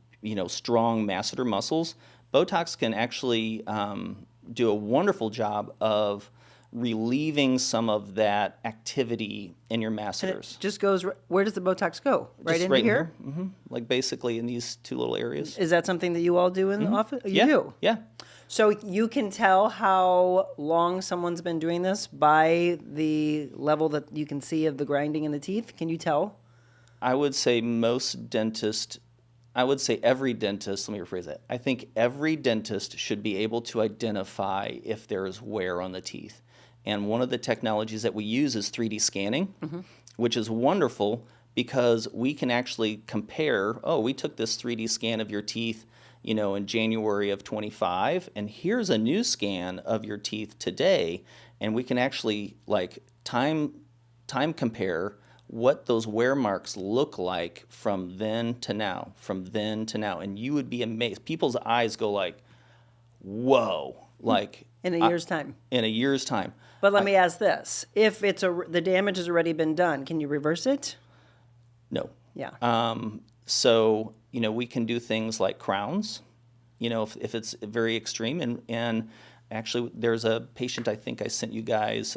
strong masseter muscles, Botox can actually do a wonderful job of relieving some of that activity in your And masseters. it just goes, where does the Botox go? Right Just into here? Like basically in these two little areas. Is that something that you all do in the office? You yeah. do? Yeah. So you can tell how long someone's been doing this by the level that you can see of the grinding in the teeth? Can you tell? I would say every dentist, let me rephrase that. I think every dentist should be able to identify if there is wear on the teeth. And one of the technologies that we use is 3D scanning, which is wonderful because we can actually compare, we took this 3D scan of your teeth, in January of 25, and here's a new scan of your teeth today, and we can actually time compare what those wear marks look like from then to now, and you would be amazed. People's eyes go like, whoa, In a year's time. in a year's time. But let me ask this. If the damage has already been done, can you reverse it? No. Yeah. So, we can do things like crowns, if it's very extreme. And actually, there's a patient I think I sent you guys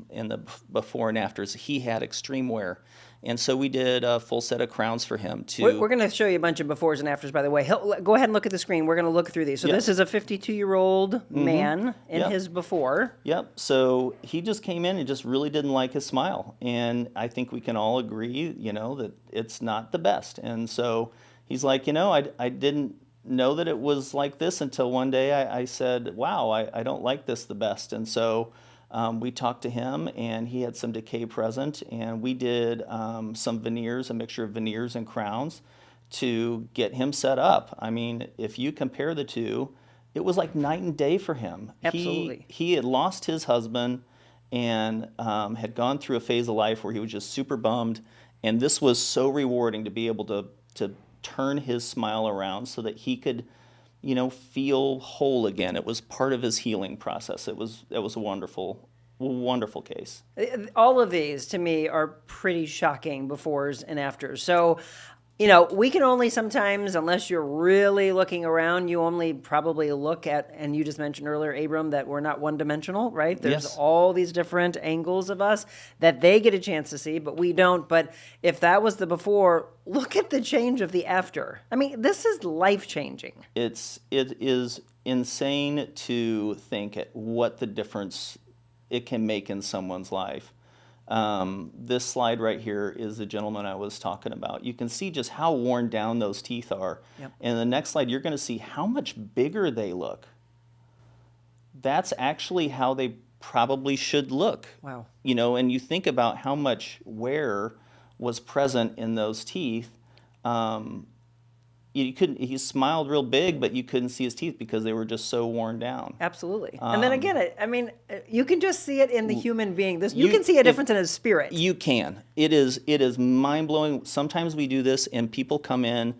in the before and afters. He had extreme wear. And so we did a full set of crowns for him to... We're going to show you a bunch of befores and afters, by the way. Go ahead and look at the screen. We're going to look through these. So this is a 52-year-old man in his before. Yep. So he just came in and just really didn't like his smile. And I think we can all agree, that it's not the best. And so he's like, I didn't know that it was like this until one day I said, wow, I don't like this the best. And so we talked to him, and he had some decay present, and we did some veneers, a mixture of veneers and crowns to get him set up. I mean, if you compare the two, it was like night and day for him. Absolutely. He had lost his husband and had gone through a phase of life where he was just super bummed, and this was so rewarding to be able to turn his smile around so that he could feel whole again. It was part of his healing process. It was a wonderful Wonderful case. All of these to me are pretty shocking befores and afters. So, we can only sometimes, unless you're really looking around, you only probably look at, and you just mentioned earlier, Abram, that we're not one-dimensional, right? There's Yes. all these different angles of us that they get a chance to see, but we don't. But if that was the before, look at the change of the after. I mean, this is life-changing. It is insane to think at what the difference it can make in someone's life. This slide right here is the gentleman I was talking about. You can see just how worn down those teeth are. Yep. And the next slide, you're going to see how much bigger they look. That's actually how they probably should look. Wow. And you think about how much wear was present in those teeth. He smiled real big, but you couldn't see his teeth because they were just so worn down. Absolutely. And then again, you can just see it in the human being. You can see a difference in his spirit. You can. It is mind-blowing. Sometimes we do this and people come in,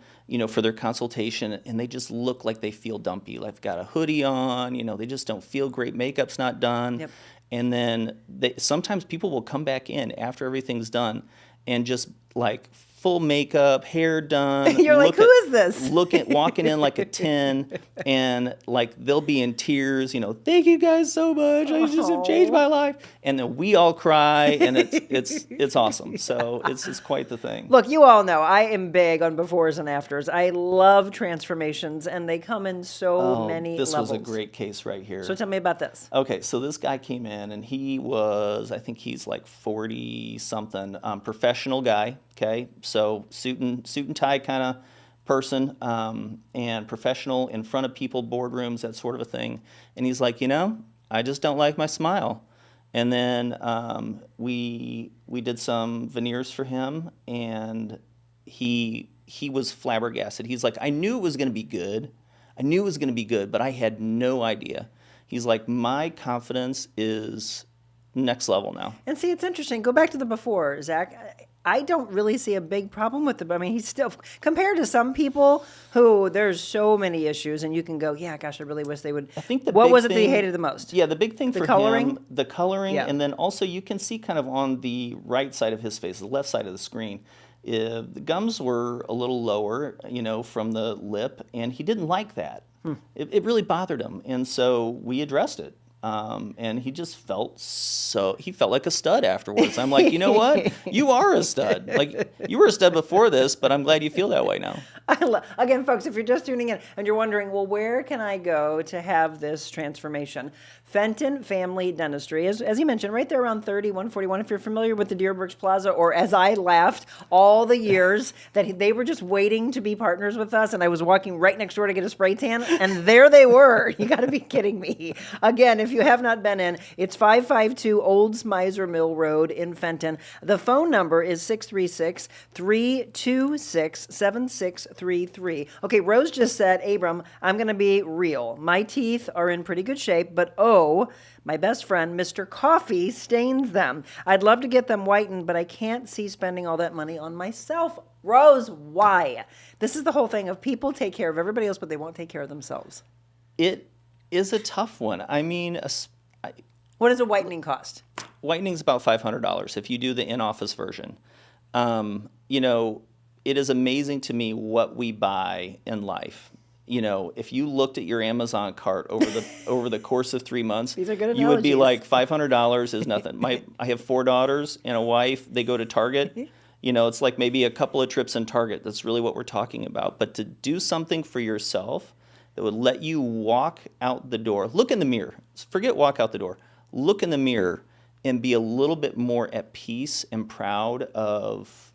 for their consultation and they just look like they feel dumpy. Like they've got a hoodie on, they just don't feel great. Makeup's not done. Yep. And then sometimes people will come back in after everything's done and just like full makeup, hair done. You're like, who is this? Walking in like a 10, and like they'll be in tears. Thank you guys so much. I just have changed my life. And then we all cry, and it's awesome. So it's quite the thing. Look, you all know I am big on befores and afters. I love transformations, and they come in so many This levels. was a great case right here. So tell me about this. Okay, so this guy came in, and I think he's like 40-something, professional guy, okay? So suit and tie kind of person, and professional in front of people, boardrooms, that sort of a thing. And he's like, I just don't like my smile. And then we did some veneers for him, and he was flabbergasted. He's like, I knew it was going to be good. But I had no idea. He's like, my confidence is next level now. And see, it's interesting. Go back to the before, Zach. I don't really see a big problem with it. I mean, he's still, compared to some people who there's so many issues, and you can go, yeah, gosh, I really wish they would. I think the what big was it that he thing- hated the most? Yeah, the big thing for coloring? him, the coloring, Yeah. and then also you can see kind of on the right side of his face, the left side of the screen, the gums were a little lower, from the lip, and he didn't like that. It really bothered him, and so we addressed it. And he just felt like a stud afterwards. I'm like, you know what? You are a stud. Like, you were a stud before this, but I'm glad you feel that way now. Again, folks, if you're just tuning in and you're wondering, well, where can I go to have this transformation? Fenton Family Dentistry, as you mentioned, right there around 30, 141. If you're familiar with the Deerbrooks Plaza, or as I laughed all the years that they were just waiting to be partners with us, and I was walking right next door to get a spray tan, and there they were. You got to be kidding me. Again, if you have not been in, it's 552 Old Smiser Mill Road in Fenton. The phone number is 636-326-7633. Okay, Rose just said, Abram, I'm going to be real. My teeth are in pretty good shape, but my best friend, Mr. Coffee, stains them. I'd love to get them whitened, but I can't see spending all that money on myself. Rose, why? This is the whole thing of people take care of everybody else, but they won't take care of themselves. It is a tough one. I mean, What does a whitening cost? whitening's about $500 if you do the in-office version. It is amazing to me what we buy in life. If you looked at your Amazon cart over the course of 3 months, These are good you would be analogies. like, $500 is nothing. I have 4 daughters and a wife. They go to Target. It's like maybe a couple of trips in Target. That's really what we're talking about. But to do something for yourself that would let you walk out the door, look in the mirror. Forget walk out the door. Look in the mirror and be a little bit more at peace and proud of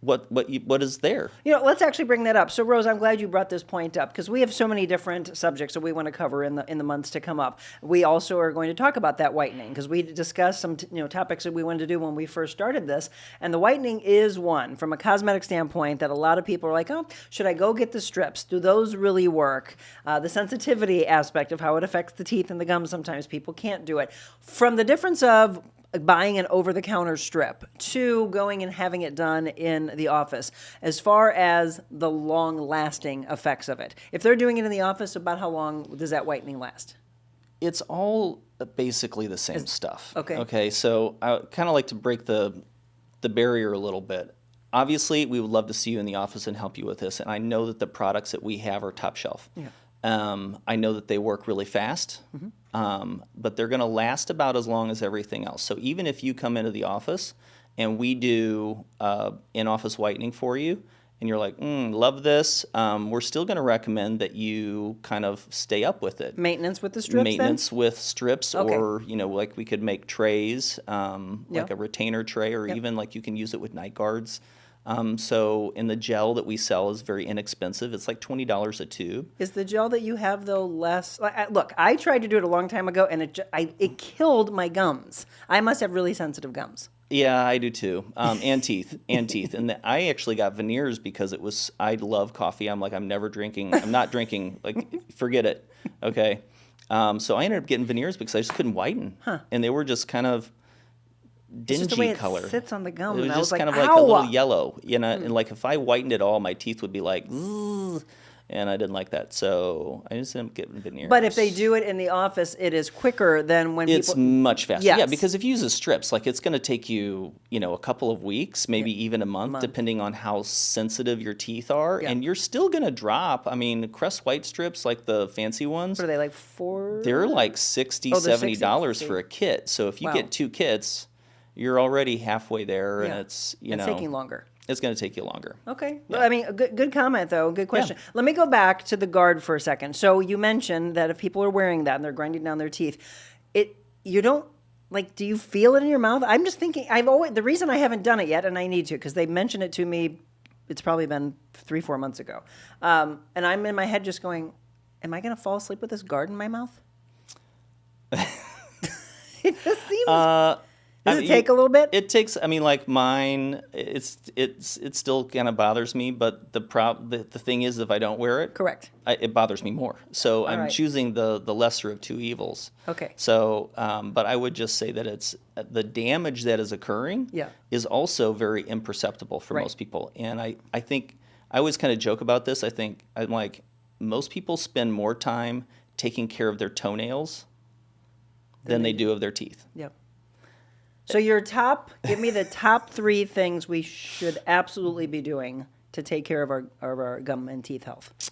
what is there. Let's actually bring that up. So, Rose, I'm glad you brought this point up, because we have so many different subjects that we want to cover in the months to come up. We also are going to talk about that whitening, because we discussed some topics that we wanted to do when we first started this, and the whitening is one from a cosmetic standpoint that a lot of people are like, oh, should I go get the strips? Do those really work? The sensitivity aspect of how it affects the teeth and the gums, sometimes people can't do it. From the difference of buying an over-the-counter strip to going and having it done in the office, as far as the long-lasting effects of it. If they're doing it in the office, about how long does that whitening last? It's all basically the same stuff. okay. Okay, so I kind of like to break the barrier a little bit. Obviously, we would love to see you in the office and help you with this, and I know that the products that we have are top shelf. Yeah. I know that they work really fast, but they're going to last about as long as everything else. So even if you come into the office and we do in-office whitening for you, and you're like, love this, we're still going to recommend that you kind of stay up with it. Maintenance with the strips Maintenance with strips, Okay. or, like we could make trays, like a retainer tray, or even like you can use it with night guards. So in the gel that we sell is very inexpensive. It's like $20 a tube. Is the gel that you have, though, less... Look, I tried to do it a long time ago, and it killed my gums. I must have really sensitive gums. Yeah, I do too. And teeth, And I actually got veneers because I love coffee. I'm like, I'm not drinking, like, forget it. Okay. So I ended up getting veneers because I just couldn't whiten. And they were just kind of dingy It's just the way color. it sits on the gum. It was and I just was kind like, of like a little ow! yellow, and like if I whitened it all, my teeth would be like, zzz, and I didn't like that, so I just ended up getting veneers. But if they do it in the office, it is quicker than when it's people... much faster. Yes. Yeah, because if you use the strips, like it's going to take you, a couple of weeks, maybe even a month, depending on how sensitive your teeth are, and you're still going to drop. I mean, Crest White strips, like the fancy ones, What are they, like $4? they're like $60, Oh, they're $70 for a kit. So if you Wow. get 2 kits, you're already halfway there, and it's It's taking longer. It's going to take you longer. Okay. Well, I mean, a good comment, though. Good question. Let me go back to the guard for a second. So you mentioned that if people are wearing that and they're grinding down their teeth, you don't, like, do you feel it in your mouth? I'm just thinking, the reason I haven't done it yet, and I need to, because they mentioned it to me, it's probably been 3-4 months ago. And I'm in my head just going, am I going to fall asleep with this guard in my mouth? It just seems... Does it take a little bit? It takes. I mean, like mine, it still kind of bothers me. But the thing is, if I don't wear it, Correct. It bothers me more. So I'm right. choosing the lesser of two evils. Okay. So, but I would just say that it's the damage that is occurring. Yeah. Is also very imperceptible for Right. most people. And I think I always kind of joke about this. I'm like, most people spend more time taking care of their toenails than they do of their teeth. Yep. So give me the top 3 things we should absolutely be doing to take care of our gum and teeth health.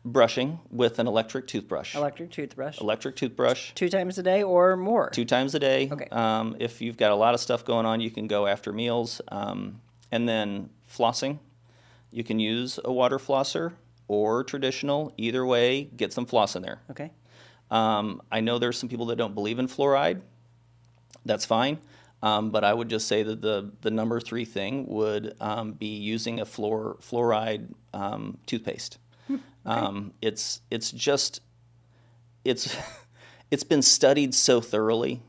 Brushing with an electric toothbrush. Electric toothbrush. 2 times a day or more? 2 times a day. Okay. If you've got a lot of stuff going on, you can go after meals. And then flossing. You can use a water flosser or traditional. Either way, get some floss in there. Okay. I know there's some people that don't believe in fluoride. That's fine. But I would just say that the number 3 thing would be using a fluoride toothpaste. Okay. It's been studied so thoroughly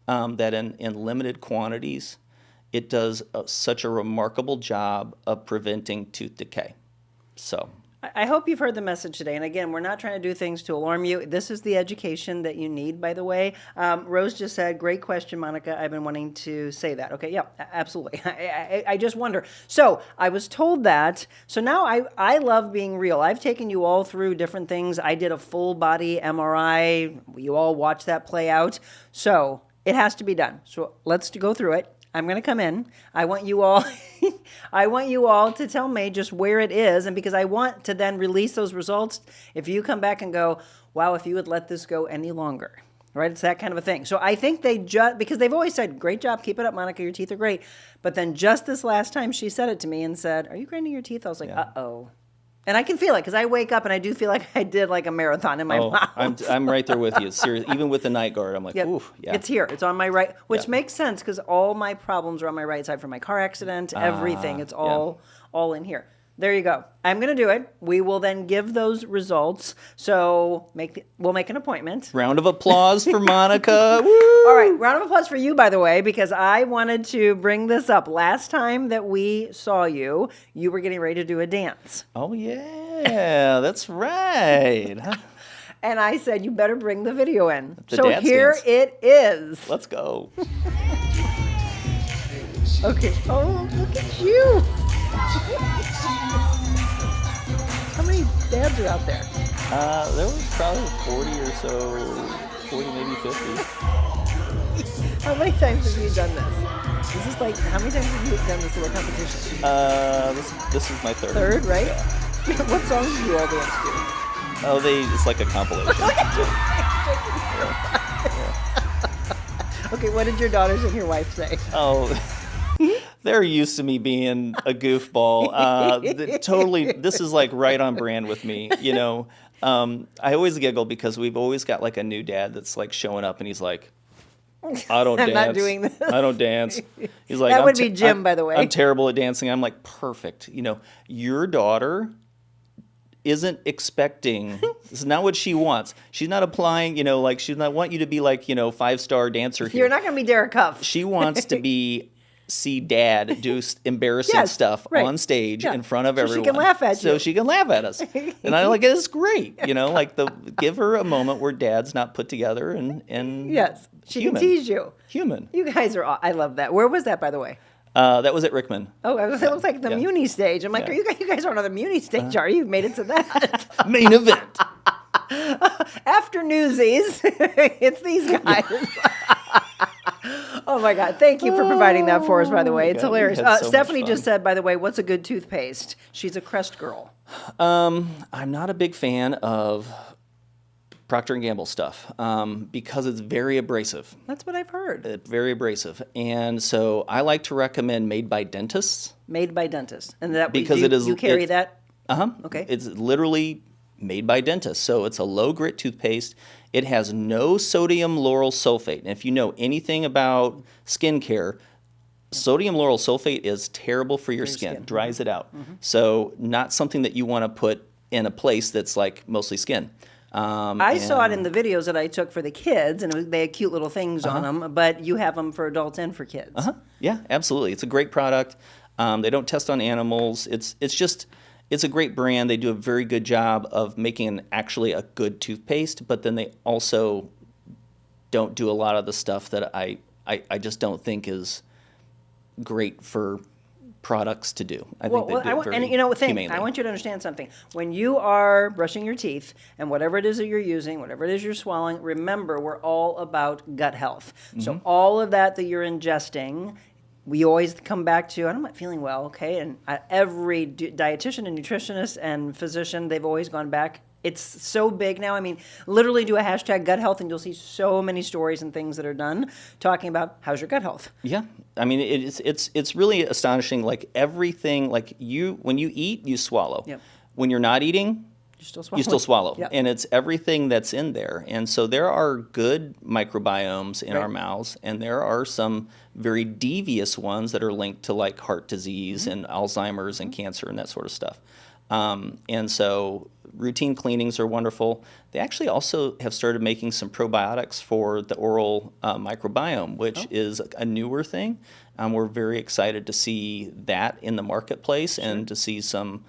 that in limited quantities, it does such a remarkable job of preventing tooth decay. So. I hope you've heard the message today. And again, we're not trying to do things to alarm you. This is the education that you need, by the way. Rose just said, great question, Monica. I've been wanting to say that. Okay, yeah, absolutely. I just wonder. So I was told that. So now I love being real. I've taken you all through different things. I did a full body MRI. You all watched that play out. So it has to be done. So let's go through it. I'm going to come in. I want you all to tell me just where it is, and because I want to then release those results. If you come back and go, wow, if you would let this go any longer, right? It's that kind of a thing. So I think because they've always said, great job, keep it up, Monica, your teeth are great. But then just this last time she said it to me and said, are you grinding your teeth? I was like, uh-oh. And I can feel it because I wake up and I do feel like I did like a marathon in my mouth. I'm right there with you. Seriously, even with the night guard, I'm like, Yep. oof, yeah. It's here. It's on my right, which makes sense because all my problems are on my right side from my car accident, everything. It's all in here. There you go. I'm going to do it. We will then give those results. So we'll make an appointment. Round of applause for Monica. Woo! All right. Round of applause for you, by the way, because I wanted to bring this up. Last time that we saw you, you were getting ready to do a dance. Oh, yeah. That's right. And I said, you better bring the video in. The So dance here dance. it is. Let's go. Okay. Oh, look at you. How many dads are out there? There was probably 40 or so 40, maybe 50. How many times have you done this? Is this like, how many times have you done this little competition? This is my third. Third, right? Yeah. What songs do you all dance to? Oh, it's like a compilation. Okay, what did your daughters and your wife say? Oh, they're used to me being a goofball. Totally, this is like right on brand with me. You know, I always giggle because we've always got like a new dad that's like showing up and he's like, I don't I'm dance. not doing this. I don't dance. He's like, That would be Jim, by the way. I'm terrible at dancing. I'm like, perfect. You know, your daughter isn't expecting, this is not what she wants. She's not applying, you know, like she's not want you to be like, you know, 5-star dancer here. You're not going to be Derek Huff. She wants to see dad do embarrassing stuff right. on stage Yeah. in front of So everyone. she can laugh at you. So she can laugh at us. And I like, it's great. You know, like give her a moment where dad's not put together and Yes, she human. can tease you. Human. You guys are, I love that. Where was that, by the way? That was at Rickman. Oh, it looks like the Yeah. Muni stage. I'm like, Yeah. you guys aren't on the Muni stage, are you? You've made it to that. Main event. After Newsies, it's these guys. Oh my God! Thank you for providing that for us. By the way, it's God, we hilarious. had so much Stephanie fun. just said, by the way, what's a good toothpaste? She's a Crest girl. I'm not a big fan of Procter & Gamble stuff because it's very abrasive. That's what I've heard. It's very abrasive. And so I like to recommend Made by Dentists. Made by dentists, and that Because you, it is- you carry it- that. Okay. It's literally made by dentists. So it's a low grit toothpaste. It has no sodium lauryl sulfate. And if you know anything about skincare, sodium lauryl sulfate is terrible for your skin. Dries it out. So not something that you want to put in a place that's like mostly skin. I saw it in the videos that I took for the kids, and they had cute little things on them. But you have them for adults and for kids. Yeah, absolutely. It's a great product. They don't test on animals. It's a great brand. They do a very good job of making actually a good toothpaste, but then they also don't do a lot of the stuff that I just don't think is great for products to do. I think they do it very humanely. I want you to understand something. When you are brushing your teeth, and whatever it is that you're using, whatever it is you're swallowing, remember we're all about gut health. So all of that you're ingesting, we always come back to, I'm not feeling well, okay? And every dietitian and nutritionist and physician, they've always gone back. It's so big now. I mean, literally do a hashtag gut health and you'll see so many stories and things that are done talking about how's your gut health. Yeah. I mean, it's really astonishing. Like everything, like when you eat, you swallow. Yep. When you're not eating, You still swallow. Yep. And it's everything that's in there. And so there are good microbiomes in our mouths, and there are some very devious ones that are linked to like heart disease and Alzheimer's and cancer and that sort of stuff. And so routine cleanings are wonderful. They actually also have started making some probiotics for the oral microbiome, which is a newer thing. We're very excited to see that in the marketplace and to see some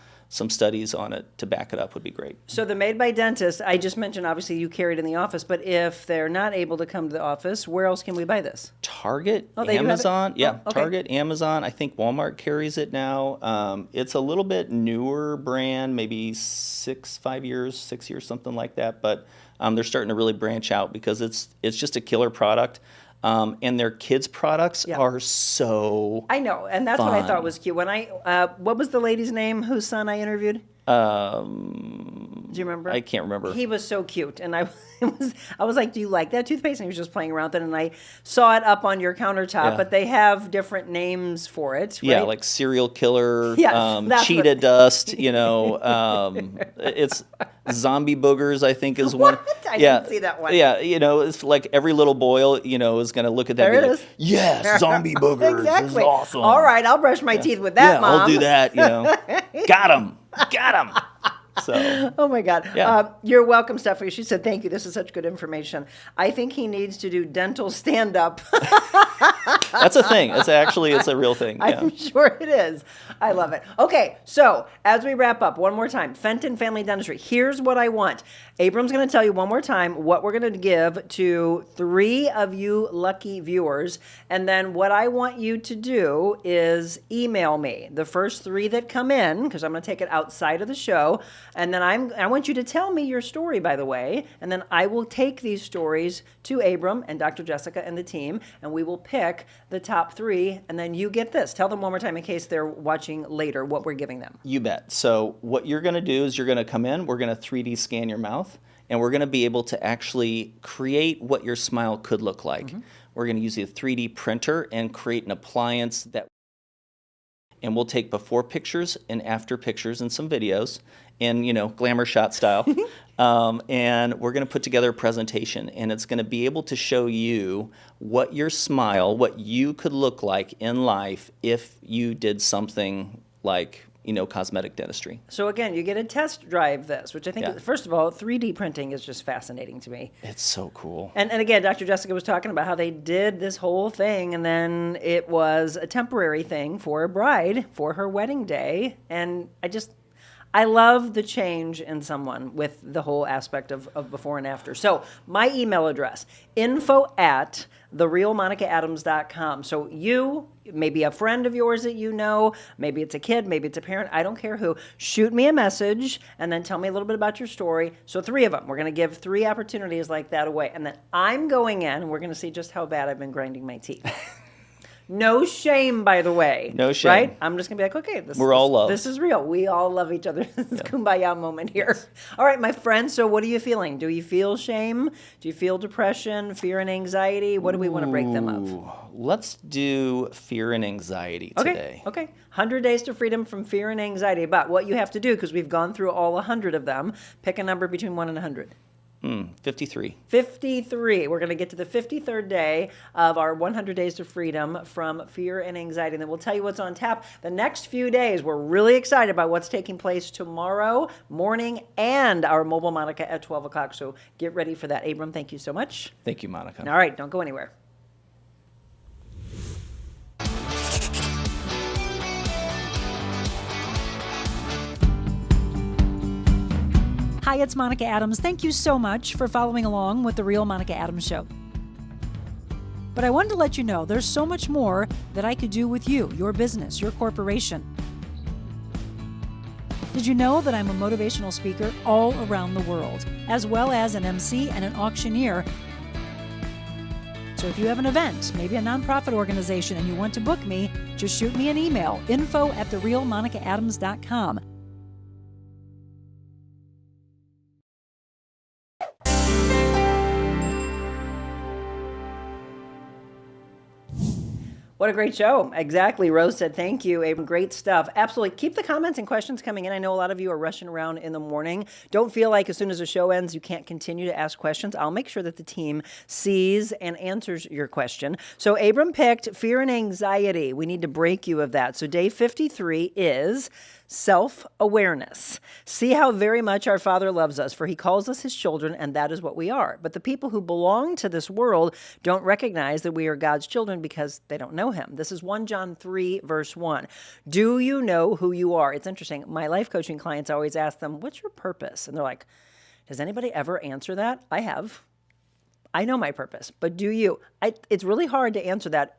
studies on it to back it up would be great. So the Made by Dentist, I just mentioned, obviously you carry it in the office, but if they're not able to come to the office, where else can we buy this? Target, Oh, they do have it? Amazon. Yeah, Oh, okay. Target, Amazon. I think Walmart carries it now. It's a little bit newer brand, maybe 6 years, something like that. But they're starting to really branch out because it's just a killer product. And their kids' products are so I know, and that's what I fun. thought was cute. When what was the lady's name whose son I interviewed? Do you remember? I can't remember. He was so cute, and I was like, "Do you like that toothpaste?" And he was just playing around with it, and I saw it up on your countertop. Yeah. But they have different names for it. Yeah, right? like serial killer, Yes, that's cheetah what- dust, it's zombie boogers, I think is one. What? I didn't see that one. Yeah, it's like every little boy, is going to look at that There and be it like, is. yes, zombie boogers. Exactly. This is awesome. All right, I'll brush my teeth with that, yeah, Mom. I'll do that, Got him. So, Oh my God. Yeah. You're welcome, Stephanie. She said, thank you. This is such good information. I think he needs to do dental stand-up. That's a thing. It's a real thing. Yeah. I'm sure it is. I love it. Okay, so as we wrap up, one more time, Fenton Family Dentistry. Here's what I want. Abram's going to tell you one more time what we're going to give to 3 of you lucky viewers. And then what I want you to do is email me the first 3 that come in, because I'm going to take it outside of the show. And then I want you to tell me your story, by the way. And then I will take these stories to Abram and Dr. Jessica and the team, and we will pick the top 3. And then you get this. Tell them one more time in case they're watching later what we're giving them. You bet. So what you're going to do is you're going to come in, we're going to 3D scan your mouth, and we're going to be able to actually create what your smile could look like. We're going to use a 3D printer and create an appliance that, and we'll take before pictures and after pictures and some videos in, glamour shot style. And we're going to put together a presentation, and it's going to be able to show you what your smile, what you could look like in life if you did something like cosmetic dentistry. So again, you get a test drive this, which I think, Yeah. first of all, 3D printing is just fascinating to me. It's so cool. And again, Dr. Jessica was talking about how they did this whole thing, and then it was a temporary thing for a bride for her wedding day. And I love the change in someone with the whole aspect of before and after. So my email address, info@therealmonicaadams.com. So you, maybe a friend of yours that you know, maybe it's a kid, maybe it's a parent, I don't care who, shoot me a message and then tell me a little bit about your story. So 3 of them. We're going to give 3 opportunities like that away. And then I'm going in, and we're going to see just how bad I've been grinding my teeth. No shame, by the way. No shame. Right? I'm just going to be like, okay, We're all loved. This is real. We all love each other. This is kumbaya moment here. All right, my friend, so what are you feeling? Do you feel shame? Do you feel depression, fear and anxiety? What do we want to break them of? Let's do fear and anxiety today. Okay. 100 days to freedom from fear and anxiety. But what you have to do, because we've gone through all 100 of them, pick a number between 1 and 100. 53. 53. We're going to get to the 53rd day of our 100 days to freedom from fear and anxiety. And then we'll tell you what's on tap the next few days. We're really excited about what's taking place tomorrow morning and our Mobile Monica at 12 o'clock. So get ready for that. Abram, thank you so much. Thank you, Monica. All right, don't go anywhere. Hi, it's Monica Adams. Thank you so much for following along with The Real Monica Adams Show. But I wanted to let you know there's so much more that I could do with you, your business, your corporation. Did you know that I'm a motivational speaker all around the world, as well as an MC and an auctioneer? So if you have an event, maybe a nonprofit organization, and you want to book me, just shoot me an email, info@therealmonicaadams.com. What a great show. Exactly. Rose said, thank you, Abram. Great stuff. Absolutely. Keep the comments and questions coming in. I know a lot of you are rushing around in the morning. Don't feel like as soon as the show ends, you can't continue to ask questions. I'll make sure that the team sees and answers your question. So Abram picked fear and anxiety. We need to break you of that. So day 53 is self-awareness. See how very much our Father loves us, for he calls us his children, and that is what we are. But the people who belong to this world don't recognize that we are God's children because they don't know him. This is 1 John 3, verse 1. Do you know who you are? It's interesting. My life coaching clients always ask them, what's your purpose? And they're like, does anybody ever answer that? I have. I know my purpose, but do you? It's really hard to answer that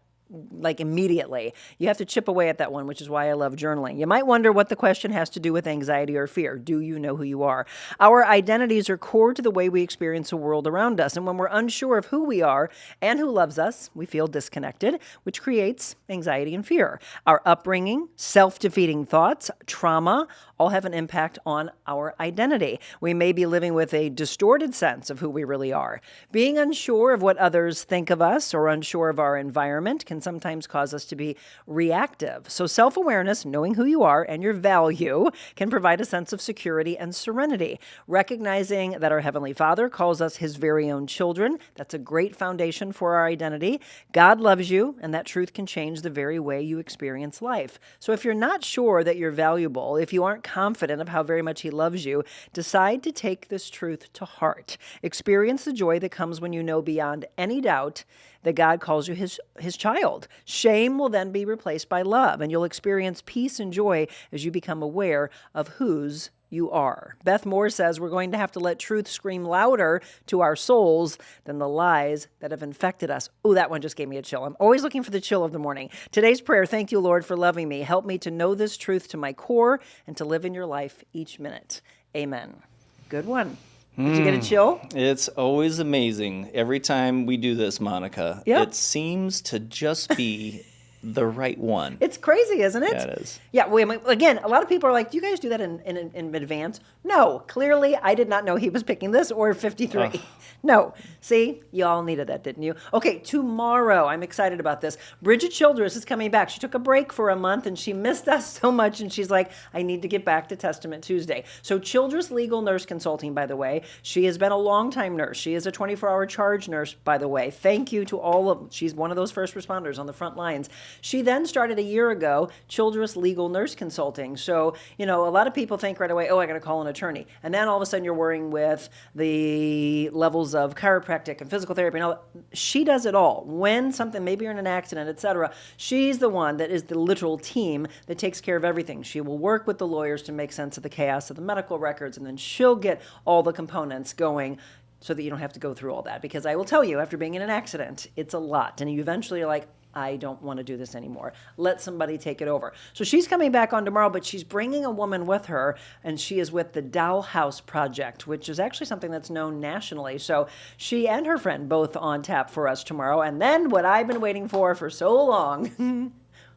like immediately. You have to chip away at that one, which is why I love journaling. You might wonder what the question has to do with anxiety or fear. Do you know who you are? Our identities are core to the way we experience the world around us. And when we're unsure of who we are and who loves us, we feel disconnected, which creates anxiety and fear. Our upbringing, self-defeating thoughts, trauma, all have an impact on our identity. We may be living with a distorted sense of who we really are. Being unsure of what others think of us or unsure of our environment can sometimes cause us to be reactive. So self-awareness, knowing who you are and your value, can provide a sense of security and serenity. Recognizing that our Heavenly Father calls us his very own children, that's a great foundation for our identity. God loves you, and that truth can change the very way you experience life. So if you're not sure that you're valuable, if you aren't confident of how very much he loves you, decide to take this truth to heart. Experience the joy that comes when you know beyond any doubt that God calls you his child. child. Shame will then be replaced by love, and you'll experience peace and joy as you become aware of whose you are. Beth Moore says we're going to have to let truth scream louder to our souls than the lies that have infected us. Oh, that one just gave me a chill. I'm always looking for the chill of the morning. Today's prayer: thank you, Lord, for loving me. Help me to know this truth to my core and to live in your life each minute. Amen. Good one. Did you get a chill? It's always amazing. Every time we do this, Monica, Yep. it seems to just be the right one. It's crazy, isn't it? Yeah, it is. Yeah, well, again, a lot of people are like, do you guys do that in advance? No, clearly I did not know he was picking this or 53. No. See, you all needed that, didn't you? Okay, tomorrow, I'm excited about this. Bridget Childress is coming back. She took a break for a month and she missed us so much, and she's like, I need to get back to Testament Tuesday. So Childress Legal Nurse Consulting, by the way, she has been a long-time nurse. She is a 24-hour charge nurse, by the way. Thank you to all of, she's one of those first responders on the front lines. She then started a year ago, Childress Legal Nurse Consulting. So, a lot of people think right away, oh, I got to call an attorney. And then all of a sudden you're worrying with the levels of chiropractic and physical therapy and all that. She does it all. When something, maybe you're in an accident, etc., she's the one that is the literal team that takes care of everything. She will work with the lawyers to make sense of the chaos of the medical records, and then she'll get all the components going so that you don't have to go through all that. Because I will tell you, after being in an accident, it's a lot. And you eventually are like, I don't want to do this anymore. Let somebody take it over. So she's coming back on tomorrow, but she's bringing a woman with her, and she is with the Doll House Project, which is actually something that's known nationally. So she and her friend both on tap for us tomorrow. And then what I've been waiting for so long,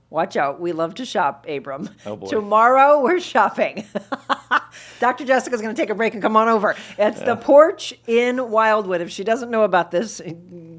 watch out, we love to shop, Abram. Oh, boy. Tomorrow we're shopping. Dr. Jessica's going to take a break and come on over. It's the Porch in Wildwood. If she doesn't know about this,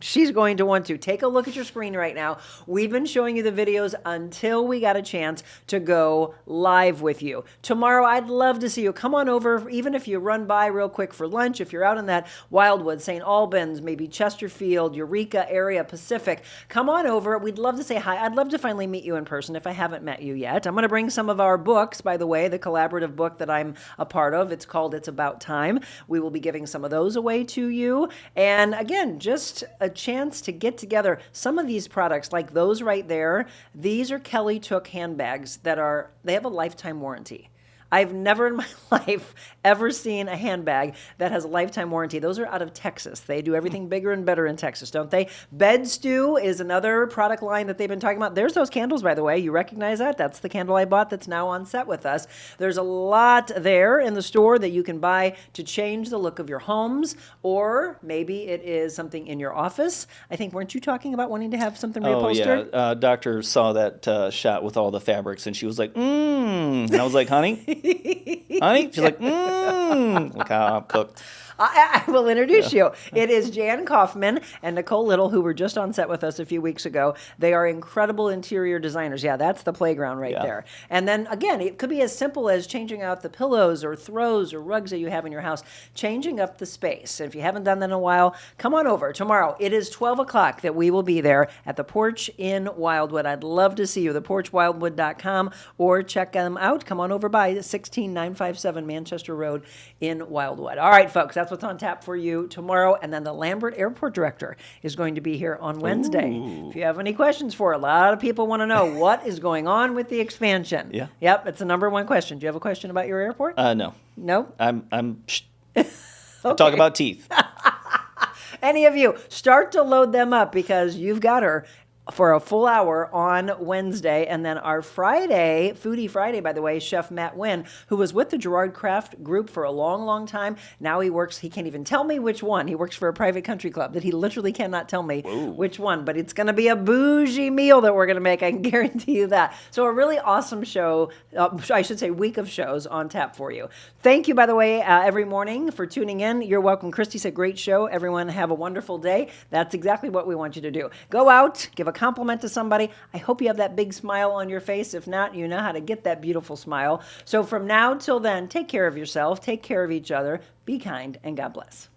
she's going to want to. Take a look at your screen right now. We've been showing you the videos until we got a chance to go live with you. Tomorrow, I'd love to see you. Come on over, even if you run by real quick for lunch. If you're out in that Wildwood, St. Albans, maybe Chesterfield, Eureka area, Pacific, come on over. We'd love to say hi. I'd love to finally meet you in person if I haven't met you yet. I'm going to bring some of our books, by the way, the collaborative book that I'm a part of. It's called It's About Time. We will be giving some of those away to you. And again, just a chance to get together. Some of these products, like those right there, these are Kelly Took handbags they have a lifetime warranty. I've never in my life ever seen a handbag that has a lifetime warranty. Those are out of Texas. They do everything bigger and better in Texas, don't they? Bed Stew is another product line that they've been talking about. There's those candles, by the way. You recognize that? That's the candle I bought that's now on set with us. There's a lot there in the store that you can buy to change the look of your homes, or maybe it is something in your office. I think, weren't you talking about wanting to have something reupholstered? Oh, yeah. Doctor saw that shot with all the fabrics, and she was like, And I was like, honey? Honey? She's like, Look how I'm cooked. I will introduce you. It is Jan Kaufman and Nicole Little, who were just on set with us a few weeks ago. They are incredible interior designers. Yeah, that's the playground right there. And then, again, it could be as simple as changing out the pillows or throws or rugs that you have in your house, changing up the space. And if you haven't done that in a while, come on over tomorrow. It is 12 o'clock that we will be there at the Porch in Wildwood. I'd love to see you, theporchwildwood.com, or check them out. Come on over by 16957 Manchester Road in Wildwood. All right, folks, that's what's on tap for you tomorrow. And then the Lambert Airport Director is going to be here on Wednesday. If you have any questions for her, a lot of people want to know what is going on with the expansion. Yeah. Yep, it's the number one question. Do you have a question about your airport? No. No? I'm talk about teeth. Any of you, start to load them up because you've got her for a full hour on Wednesday. And then our Friday, Foodie Friday, by the way, Chef Matt Wynn, who was with the Gerard Craft group for a long, long time. Now he can't even tell me which one. He works for a private country club that he literally cannot tell me which one. But it's going to be a bougie meal that we're going to make. I can guarantee you that. So a really awesome show, I should say week of shows on tap for you. Thank you, by the way, every morning for tuning in. You're welcome. Christy said, great show. Everyone have a wonderful day. That's exactly what we want you to do. Go out, give a compliment to somebody. I hope you have that big smile on your face. If not, you know how to get that beautiful smile. So from now till then, take care of yourself, take care of each other, be kind, and God bless.